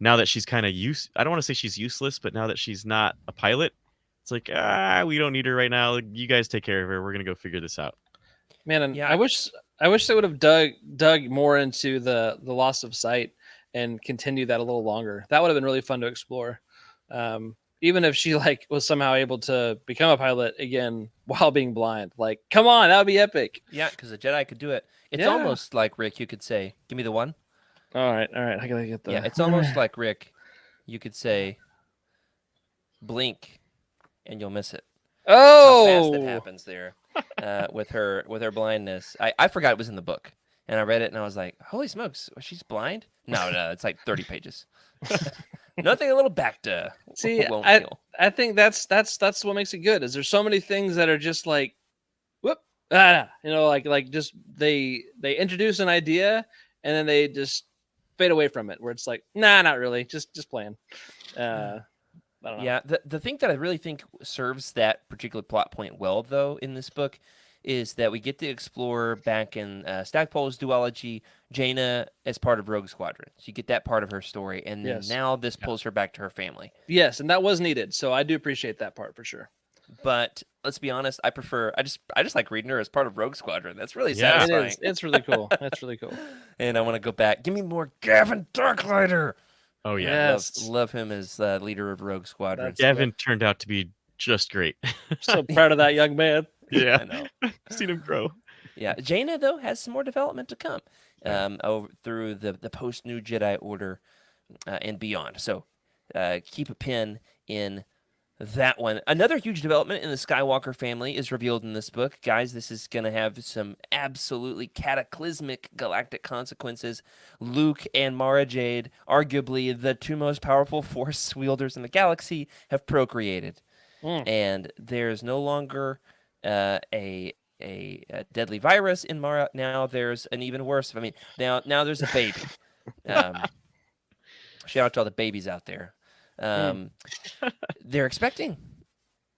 now that she's kind of I don't want to say she's useless, but now that she's not a pilot, it's like, we don't need her right now. You guys take care of her. We're gonna go figure this out. man, and Yeah. I wish they would have dug more into the loss of sight and continued that a little longer. That would have been really fun to explore. Even if she like was somehow able to become a pilot again while being blind, like, come on, that would be epic. Yeah, because a Jedi could do it. It's Yeah. almost like Rick. You could say, "Give me the one." All right, I gotta get the. Yeah, it's almost like Rick. You could say, "Blink," and you'll miss it. How fast that Oh, happens there with her blindness. I forgot it was in the book, and I read it and I was like, "Holy smokes, she's blind?" No, it's like 30 pages. Nothing a little back to see, won't kill. I think that's what makes it good. Is there's so many things that are just like, whoop, like just they introduce an idea and then they just fade away from it. Where it's like, nah, not really, just playing. I don't know. Yeah, the thing that I really think serves that particular plot point well, though, in this book, is that we get to explore back in Stackpole's duology, Jaina as part of Rogue Squadron. So you get that part of her story, and then Yes. now this pulls her back to her family. Yes, and that was needed. So I do appreciate that part for sure. But let's be honest, I just like reading her as part of Rogue Squadron. That's really Yeah. It satisfying. is. It's really cool. That's really cool. And I want to go back. Give me more Gavin Darklighter. Oh yeah, Yes. Love him as leader of Rogue Squadron. That's- Gavin turned out to be just great. So proud of that young man. Yeah, I know. I've seen him grow. Yeah, Jaina though has some more development to come over through the post New Jedi Order and beyond. So keep a pin in that one. Another huge development in the Skywalker family is revealed in this book, guys. This is going to have some absolutely cataclysmic galactic consequences. Luke and Mara Jade, arguably the two most powerful Force wielders in the galaxy, have procreated, and there's no longer a deadly virus in Mara. Now there's an even worse. I mean, now there's a baby. Shout out to all the babies out there. They're expecting.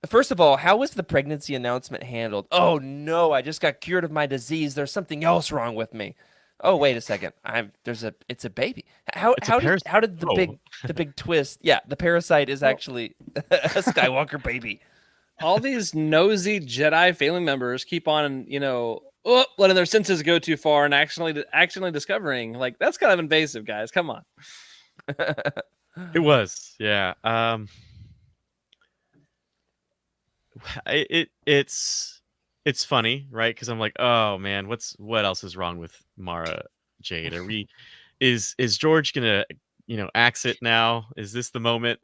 First of all, how was the pregnancy announcement handled? Oh no, I just got cured of my disease. There's something else wrong with me. Oh wait a second. It's a baby. How did the big twist? Yeah, the parasite is actually a Skywalker baby. All these nosy Jedi family members keep on, letting their senses go too far and accidentally discovering. Like, that's kind of invasive, guys. Come on. It was, yeah. It's funny, right? Because I'm like, oh man, what else is wrong with Mara Jade? Is George gonna axe it now? Is this the moment?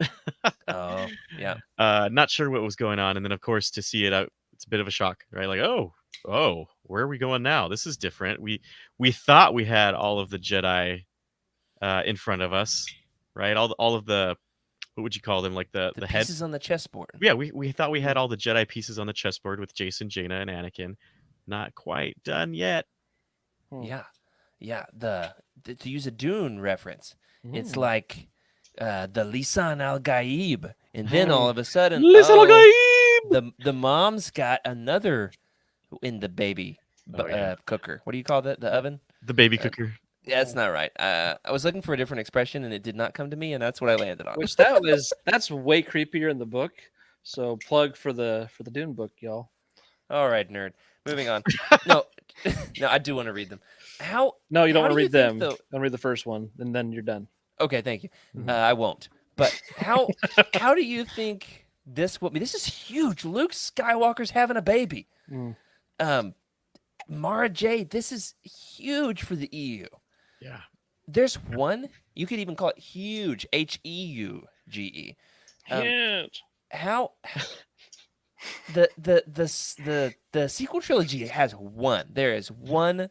Oh yeah. Not sure what was going on, and then of course to see it out, it's a bit of a shock, right? Like, oh, where are we going now? This is different. We thought we had all of the Jedi in front of us, right? All of the, what would you call them? Like the head pieces on the chessboard. Yeah, we thought we had all the Jedi pieces on the chessboard with Jacen, Jaina, and Anakin. Not quite done yet. Yeah. To use a Dune reference, it's like the Lisan al Gaib, and then all of a sudden, Lisan al Gaib! the mom's got another in the baby cooker. What do you call that? The oven? The baby cooker. Yeah, that's not right. I was looking for a different expression, and it did not come to me, and that's what I landed on. Which that's way creepier in the book. So plug for the Dune book, y'all. All right, nerd. Moving on. No, I do want to read them. No, you don't how want to do you read them. think, Don't read the first one, and then you're done. Okay, thank you. Mhm. I won't. But how do you think this will be? This is huge. Luke Skywalker's having a baby. Mm. Mara Jade, this is huge for the EU. Yeah. There's one, you could even call it huge, Heuge. Huge. How the sequel trilogy has one. There is one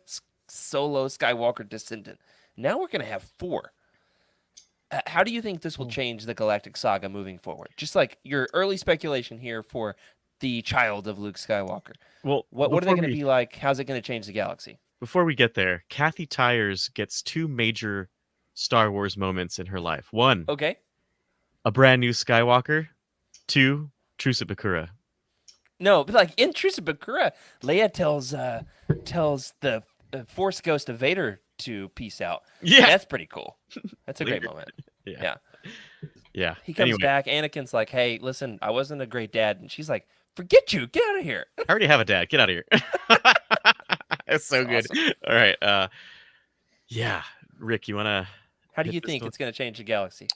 solo Skywalker descendant. Now we're gonna have 4. How do you think this will change the Galactic Saga moving forward? Just like your early speculation here for the child of Luke Skywalker. Well, What are they before going to we be like? How's it going to change the galaxy? before we get there, Kathy Tyers gets two major Star Wars moments in her life. One, Okay. a brand new Skywalker. Two, Truce at Bakura. No, but like in Truce of Bakura, Leia tells the Force Ghost of Vader to peace out. Yeah. That's pretty cool. That's a great Later. moment. Yeah. Yeah. He comes Anyway, back. Anakin's like, "Hey, listen, I wasn't a great dad," and she's like, "Forget you. Get out of here." I already have a dad. Get out of here. It's so good. Awesome. All right. Yeah. Rick, you want to... How do hit you this think one? it's going to change the galaxy?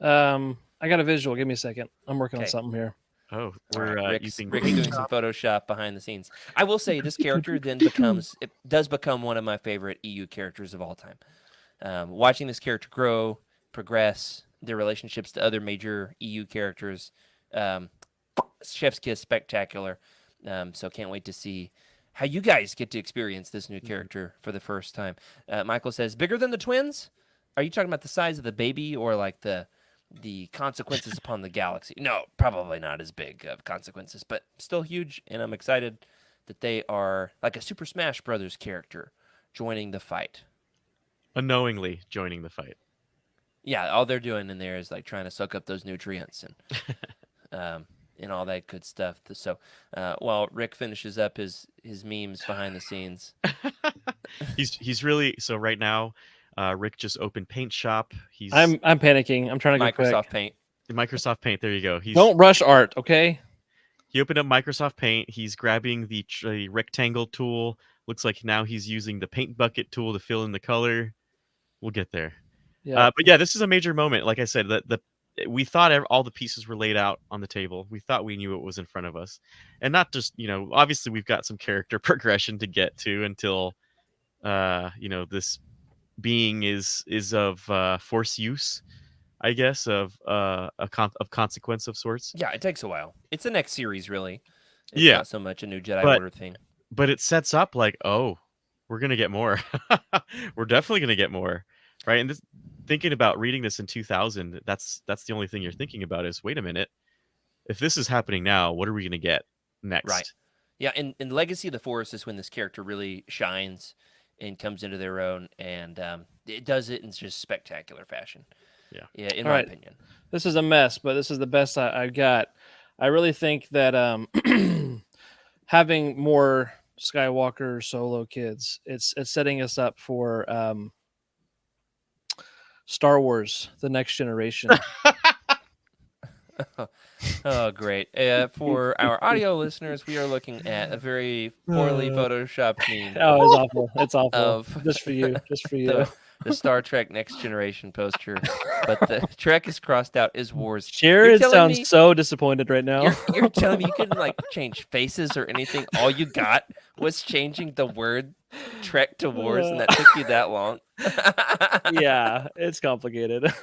I got a visual. Give me a second. I'm working on Okay. something here. Oh, All we're right, using... Rick's doing some Photoshop behind the scenes. I will say this character then does become one of my favorite EU characters of all time. Watching this character grow, progress, their relationships to other major EU characters, chef's kiss, spectacular. So can't wait to see how you guys get to experience this new character for the first time. Michael says, bigger than the twins? Are you talking about the size of the baby or like the consequences upon the galaxy? No, probably not as big of consequences, but still huge. And I'm excited that they are like a Super Smash Brothers character joining the fight. unknowingly joining the fight. Yeah, all they're doing in there is like trying to soak up those nutrients and all that good stuff. So while Rick finishes up his memes behind the scenes, He's really... So right now, Rick just opened Paint Shop. He's I'm panicking. I'm trying to go quick. Microsoft Paint. Microsoft Paint. There you go. Don't rush art, okay? He opened up Microsoft Paint. He's grabbing the rectangle tool. Looks like now he's using the paint bucket tool to fill in the color. We'll get there. Yeah. But yeah, this is a major moment. Like I said, we thought all the pieces were laid out on the table. We thought we knew what was in front of us, and not just obviously we've got some character progression to get to until this being is of force use, I guess, of consequence of sorts. Yeah, it takes a while. It's the next series, really. It's Yeah. not so much a new Jedi But- Order thing. But it sets up like, oh, we're gonna get more. We're definitely gonna get more, right? And this, thinking about reading this in 2000, that's the only thing you're thinking about is, wait a minute, if this is happening now, what are we gonna get next? Right. Yeah, in Legacy of the Force is when this character really shines and comes into their own, and it does it in just spectacular fashion. Yeah. In All my right. opinion. This is a mess, but this is the best I've got. I really think that having more Skywalker solo kids, it's setting us up for Star Wars: The Next Generation. Oh, great. For our audio listeners, we are looking at a very poorly photoshopped meme Oh, it's awful. It's awful. of Just for you. Just for you. the Star Trek Next Generation poster. But the Trek is crossed out as Wars. Jared telling sounds me- so disappointed right now. You're telling me you couldn't like change faces or anything? All you got was changing the word Trek to Wars, and that took you that long? Yeah, it's complicated.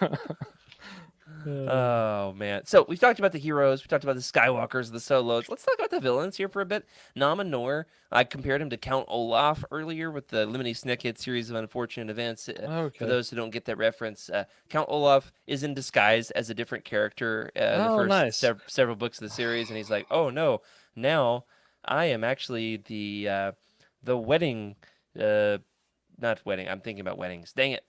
Oh man! So we've talked about the heroes, we talked about the Skywalkers, the Solos. Let's talk about the villains here for a bit. Nama Nor, I compared him to Count Olaf earlier with the Lemony Snicket series of unfortunate events. Okay. For those who don't get that reference, Count Olaf is in disguise as a different character in the Oh, first nice. several books of the series, and he's like, "Oh no, now I am actually the wedding, not wedding. I'm thinking about weddings. Dang it."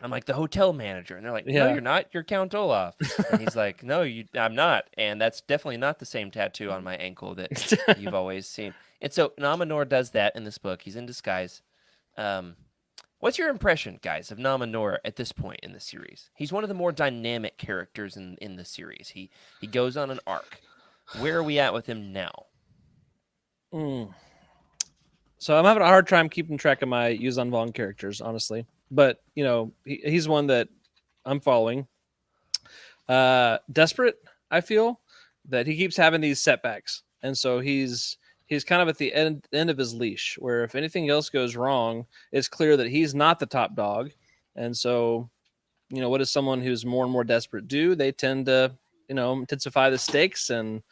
I'm like the hotel manager, and they're like, "No, Yeah. you're not. You're Count Olaf." And he's like, "No, I'm not." And that's definitely not the same tattoo on my ankle that you've always seen. And so Nama Nor does that in this book. He's in disguise. What's your impression, guys, of Nama Nor at this point in the series? He's one of the more dynamic characters in the series. He goes on an arc. Where are we at with him now? So I'm having a hard time keeping track of my Yuzan Vong characters, honestly. But he's one that I'm following. Desperate, I feel that he keeps having these setbacks, and so he's kind of at the end of his leash, where if anything else goes wrong, it's clear that he's not the top dog. And so, what does someone who's more and more desperate do? They tend to, intensify the stakes, and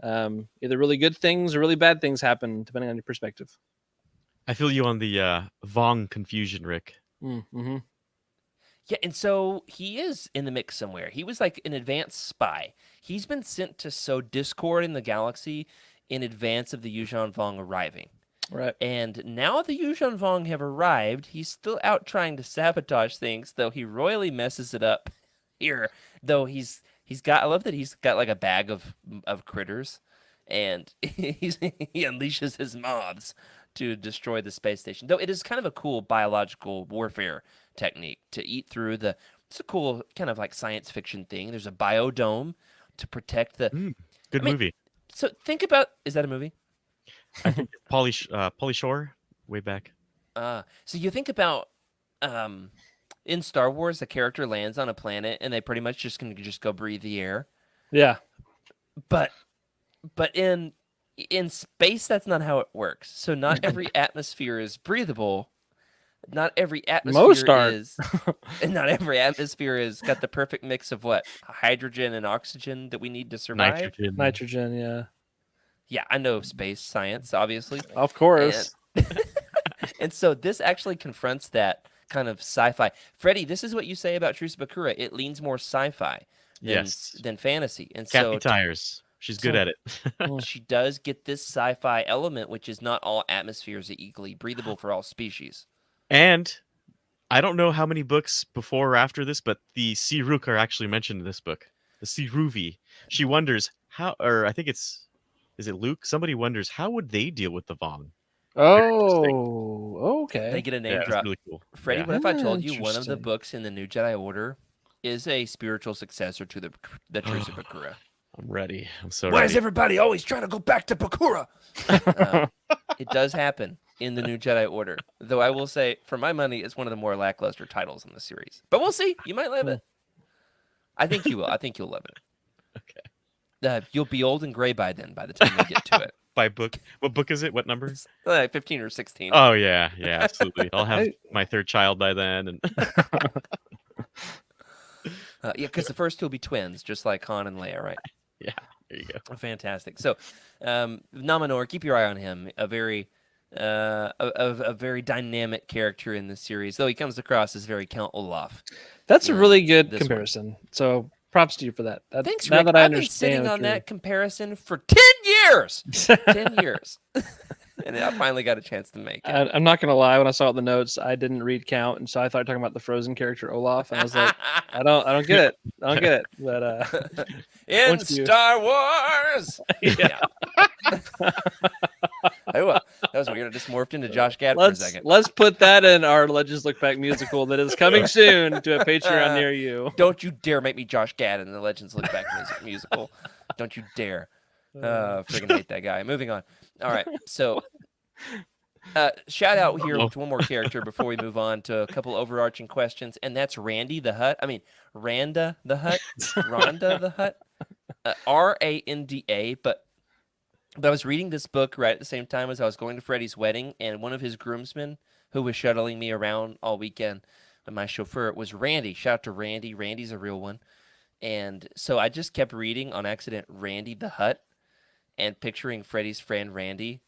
either really good things or really bad things happen, depending on your perspective. I feel you on the Vong confusion, Rick. Mm-hmm. Yeah, and so he is in the mix somewhere. He was like an advanced spy. He's been sent to sow discord in the galaxy in advance of the Yuuzhan Vong arriving. Right. And now the Yuuzhan Vong have arrived. He's still out trying to sabotage things, though he royally messes it up here. Though he's got, I love that he's got like a bag of critters, and he unleashes his moths to destroy the space station. Though it is kind of a cool biological warfare technique to eat through the. It's a cool kind of like science fiction thing. There's a biodome to protect the. Good movie. So think about, is that a movie? I think Pauly Shore, way back. So you think about in Star Wars, the character lands on a planet and they pretty much just can just go breathe the air. Yeah. But in space, that's not how it works. So not every atmosphere is breathable. Not every atmosphere Most aren't. is, and not every atmosphere is got the perfect mix of what hydrogen and oxygen that we need to survive. Nitrogen, yeah. Yeah, I know space science, obviously. Of course. And so this actually confronts that kind of sci-fi. Freddy, this is what you say about Truce Bakura. It leans more sci-fi than fantasy. And Kathy Tyers. She's good at it. She does get this sci-fi element, which is not all atmospheres are equally breathable for all species. And I don't know how many books before or after this, but the Siruk are actually mentioned in this book. The Siruvi. She wonders how, or I think is it Luke? Somebody wonders how would they deal with the Vong? Oh, okay. They get a name Yeah, drop. that's really cool. Freddy, Yeah. what if I told you one of the Interesting. books in the New Jedi Order is a spiritual successor to the Truce of Bakura? I'm ready. I'm so Why ready. is everybody always trying to go back to Bakura? It does happen in the New Jedi Order. Though I will say, for my money, it's one of the more lackluster titles in the series. But we'll see. You might love it. I think you will. I think you'll love it. Okay. You'll be old and gray by then, by the time you get to it. By book? What book is it? What number? It's like 15 or 16. Oh yeah, absolutely. I'll have my third child by then, and Yeah, because the first two will be twins, just like Han and Leia, right? yeah, there you go. Fantastic. So, Naminor, keep your eye on him. A very dynamic character in this series, though he comes across as very Count Olaf. That's a really good this comparison. So props to you for that. Thanks, now Rick. that I I've been understand sitting what on you're- that comparison for 10 years. 10 years. And I finally got a chance to make it. I'm not gonna lie. When I saw it in the notes, I didn't read count, and so I thought you were talking about the Frozen character Olaf, and I was like, I don't get it. I don't get it. But in once you- Star Wars. yeah. Oh, that was weird. I just morphed into Josh Gad for a second. Let's put that in our Legends Look Back musical that is coming soon to a Patreon near you. Don't you dare make me Josh Gad in the Legends Look Back musical. Don't you dare. Freaking hate that guy. Moving on. All right. So, shout out here to one more character before we move on to a couple overarching questions, and that's Randy the Hutt. I mean, Randa the Hutt. Rhonda the Hutt. Randa. But I was reading this book right at the same time as I was going to Freddy's wedding, and one of his groomsmen who was shuttling me around all weekend, my chauffeur, was Randy. Shout out to Randy. Randy's a real one. And so I just kept reading on accident Randy the Hutt and picturing Freddy's friend Randy,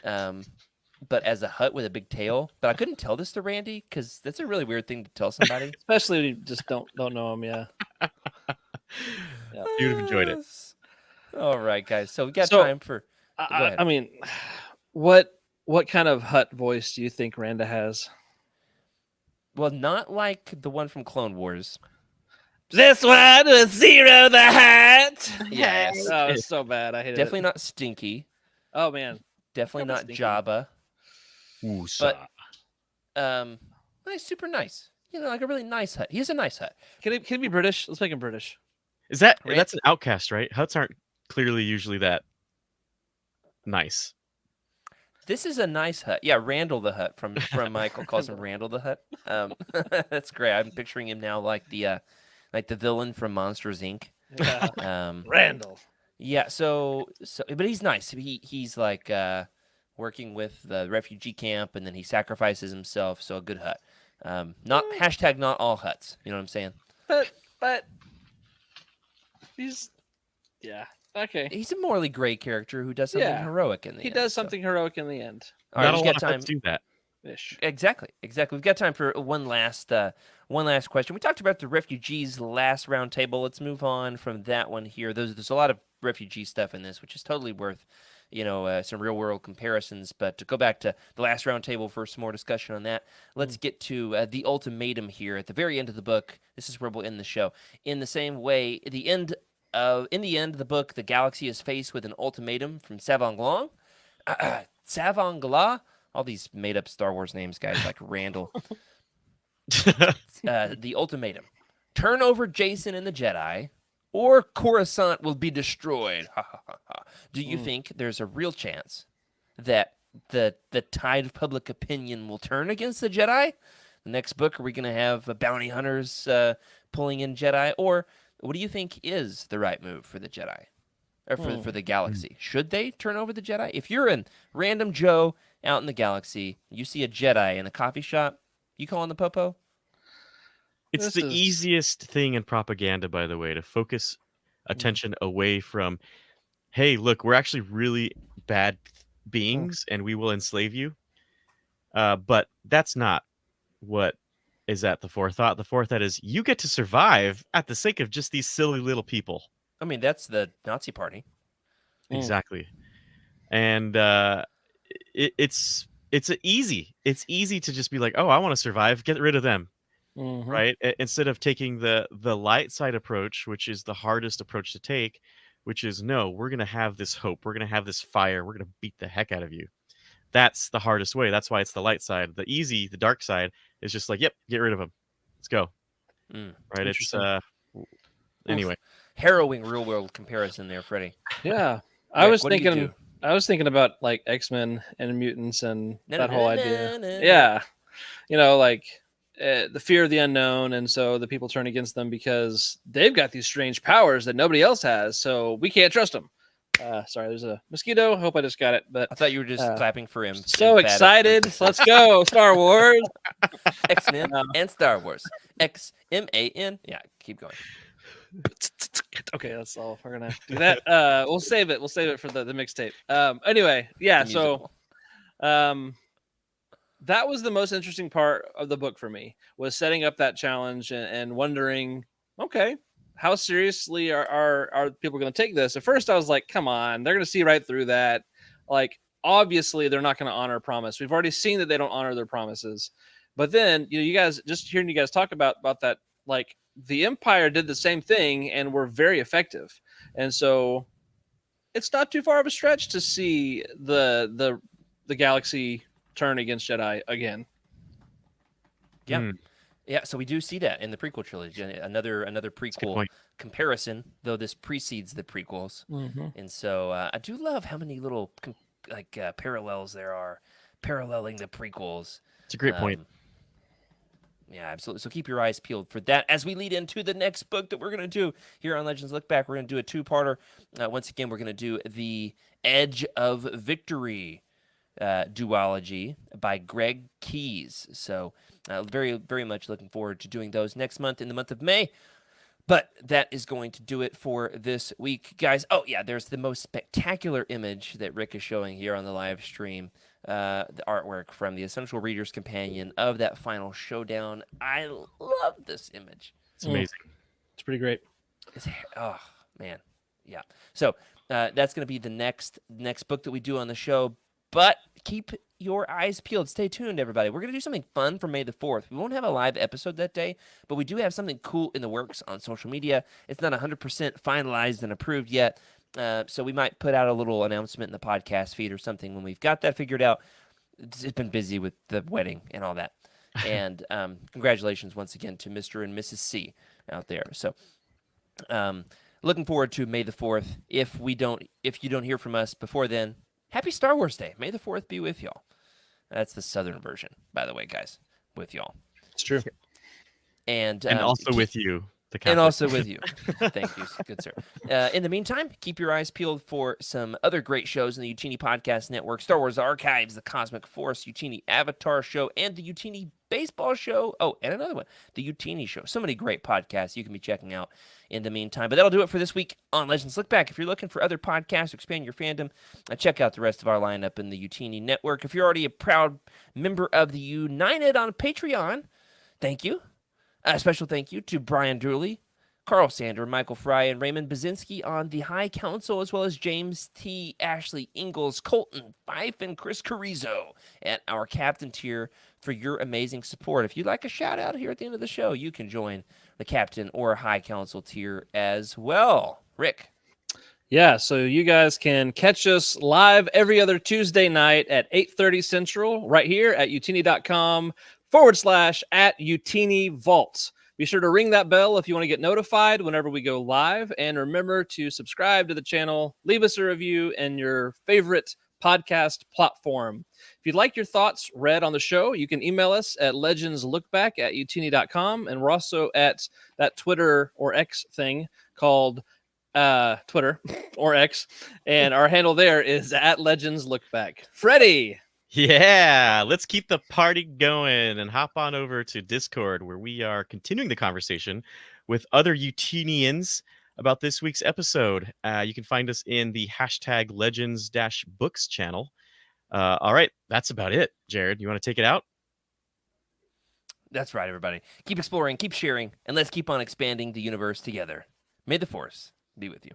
but as a hut with a big tail. But I couldn't tell this to Randy because that's a really weird thing to tell somebody. Especially when you just don't know him. Yeah. You'd have enjoyed it. All right, guys. So we got So, time for. Go ahead. I mean, what kind of Hut voice do you think Randa has? Well, not like the one from Clone Wars. This one was Zero the Hutt. Yes. Oh, it's so bad. I hate Definitely it. not Stinky. Oh man. Definitely Not not Stinky. Jabba. Woosah. He's super nice. You know, like a really nice hut. He's a nice hut. Can he be British? Let's make him British. Is that Ran- that's an outcast, right? Huts aren't clearly usually that nice. This is a nice hut. Yeah, Randall the Hut from Michael calls him Randall the Hut. That's great. I'm picturing him now like the villain from Monsters Inc. Yeah. Randall. Yeah. So, but he's nice. He's like working with the refugee camp, and then he sacrifices himself. So a good hut. Not not all huts. You know what I'm saying? But he's okay. He's a morally gray character who does something Yeah. heroic in the He end. does so- something heroic in the end. All right, Not a we've lot got of time. huts do that. Ish. Exactly. We've got time for one last one last question. We talked about the refugees last roundtable. Let's move on from that one here. There's a lot of refugee stuff in this, which is totally worth, some real world comparisons. But to go back to the last roundtable for some more discussion on that, let's get to the ultimatum here at the very end of the book. This is where we'll end the show. In the same way, in the end of the book, the galaxy is faced with an ultimatum from Savon Gla. All these made up Star Wars names, guys, like Randall. The ultimatum: turn over Jacen and the Jedi, or Coruscant will be destroyed. Do you think there's a real chance that the tide of public opinion will turn against the Jedi? The next book, are we going to have bounty hunters pulling in Jedi, or what do you think is the right move for the Jedi, or for the galaxy? Should they turn over the Jedi? If you're a random Joe out in the galaxy, you see a Jedi in a coffee shop, you calling the popo? It's the easiest thing in propaganda, by the way, to focus attention away from, hey, look, we're actually really bad beings and we will enslave you. But that's not what is at the forethought. The forethought is you get to survive at the sake of just these silly little people. I mean, that's the Nazi party. Exactly. And it's easy. It's easy to just be like, oh, I want to survive. Get rid of them. Right? Instead of taking the light side approach, which is the hardest approach to take, which is, no, we're going to have this hope. We're going to have this fire. We're going to beat the heck out of you. That's the hardest way. That's why it's the light side. The dark side is just like, yep, get rid of them. Let's go. Right? It's anyway. Harrowing real world comparison there, Freddy. Yeah. I was thinking about like X-Men and mutants and that whole idea. Yeah. The fear of the unknown, and so the people turn against them because they've got these strange powers that nobody else has, so we can't trust them. Sorry, there's a mosquito. Hope I just got it. But I thought you were just clapping for him. So excited! Let's go, Star Wars, X-Men, and Star Wars. XMAN. Yeah, keep going. Okay, that's all. We're gonna do that. We'll save it. We'll save it for the mixtape. Anyway, yeah. So, that was the most interesting part of the book for me, was setting up that challenge and wondering, okay, how seriously are people going to take this? At first I was like, come on, they're going to see right through that. Like, obviously they're not going to honor a promise. We've already seen that they don't honor their promises. But then, you guys, just hearing you guys talk about that, like, the Empire did the same thing and were very effective. And so it's not too far of a stretch to see the galaxy turn against Jedi again. Yeah, so we do see that in the prequel trilogy. Another prequel comparison, though this precedes the prequels. And so I do love how many little parallels there are paralleling the prequels. It's a great point. Yeah, absolutely. So keep your eyes peeled for that as we lead into the next book that we're going to do here on Legends Look Back. We're going to do a two-parter. Once again, we're going to do The Edge of Victory duology by Greg Keyes. So very, very much looking forward to doing those next month, in the month of May. But that is going to do it for this week, guys. Oh, yeah, there's the most spectacular image that Rick is showing here on the live stream, the artwork from the Essential Reader's Companion of that final showdown. I love this image. It's amazing. It's pretty great. Oh, man. Yeah. So that's going to be the next book that we do on the show. But keep your eyes peeled. Stay tuned, everybody. We're going to do something fun for May the 4th. We won't have a live episode that day, but we do have something cool in the works on social media. It's not 100% finalized and approved yet, so we might put out a little announcement in the podcast feed or something when we've got that figured out. It's been busy with the wedding and all that. And congratulations once again to Mr. and Mrs. C out there. So looking forward to May the 4th. If you don't hear from us before then, happy Star Wars Day. May the 4th be with y'all. That's the Southern version, by the way, guys. With y'all. It's true. And also with you. And also with you. Thank you, good sir. In the meantime, keep your eyes peeled for some other great shows in the Utini Podcast Network: Star Wars Archives, The Cosmic Force, Utini Avatar Show, and the Utini Baseball Show. Oh, and another one, the Utini Show. So many great podcasts you can be checking out in the meantime. But that'll do it for this week on Legends Look Back. If you're looking for other podcasts to expand your fandom, check out the rest of our lineup in the Utini Network. If you're already a proud member of the United on Patreon, thank you. A special thank you to Brian Dooley, Carl Sander, Michael Fry, and Raymond Bazinski on the High Council, as well as James T., Ashley Ingalls, Colton Fife, and Chris Carrizo at our Captain tier for your amazing support. If you'd like a shout out here at the end of the show, you can join the Captain or High Council tier as well. Rick. Yeah, so you guys can catch us live every other Tuesday night at 8:30 Central right here at utini.com/@Utini Vault. Be sure to ring that bell if you want to get notified whenever we go live. And remember to subscribe to the channel, leave us a review in your favorite podcast platform. If you'd like your thoughts read on the show, you can email us at legendslookback@utini.com. And we're also at that Twitter or X thing called Twitter or X, and our handle there is at Legends Look Back. Freddy. Yeah, let's keep the party going and hop on over to Discord, where we are continuing the conversation with other Utinians about this week's episode. You can find us in the hashtag Legends-Books channel. All right, that's about it. Jared, you want to take it out? That's right, everybody. Keep exploring, keep sharing, and let's keep on expanding the universe together. May the Force be with you.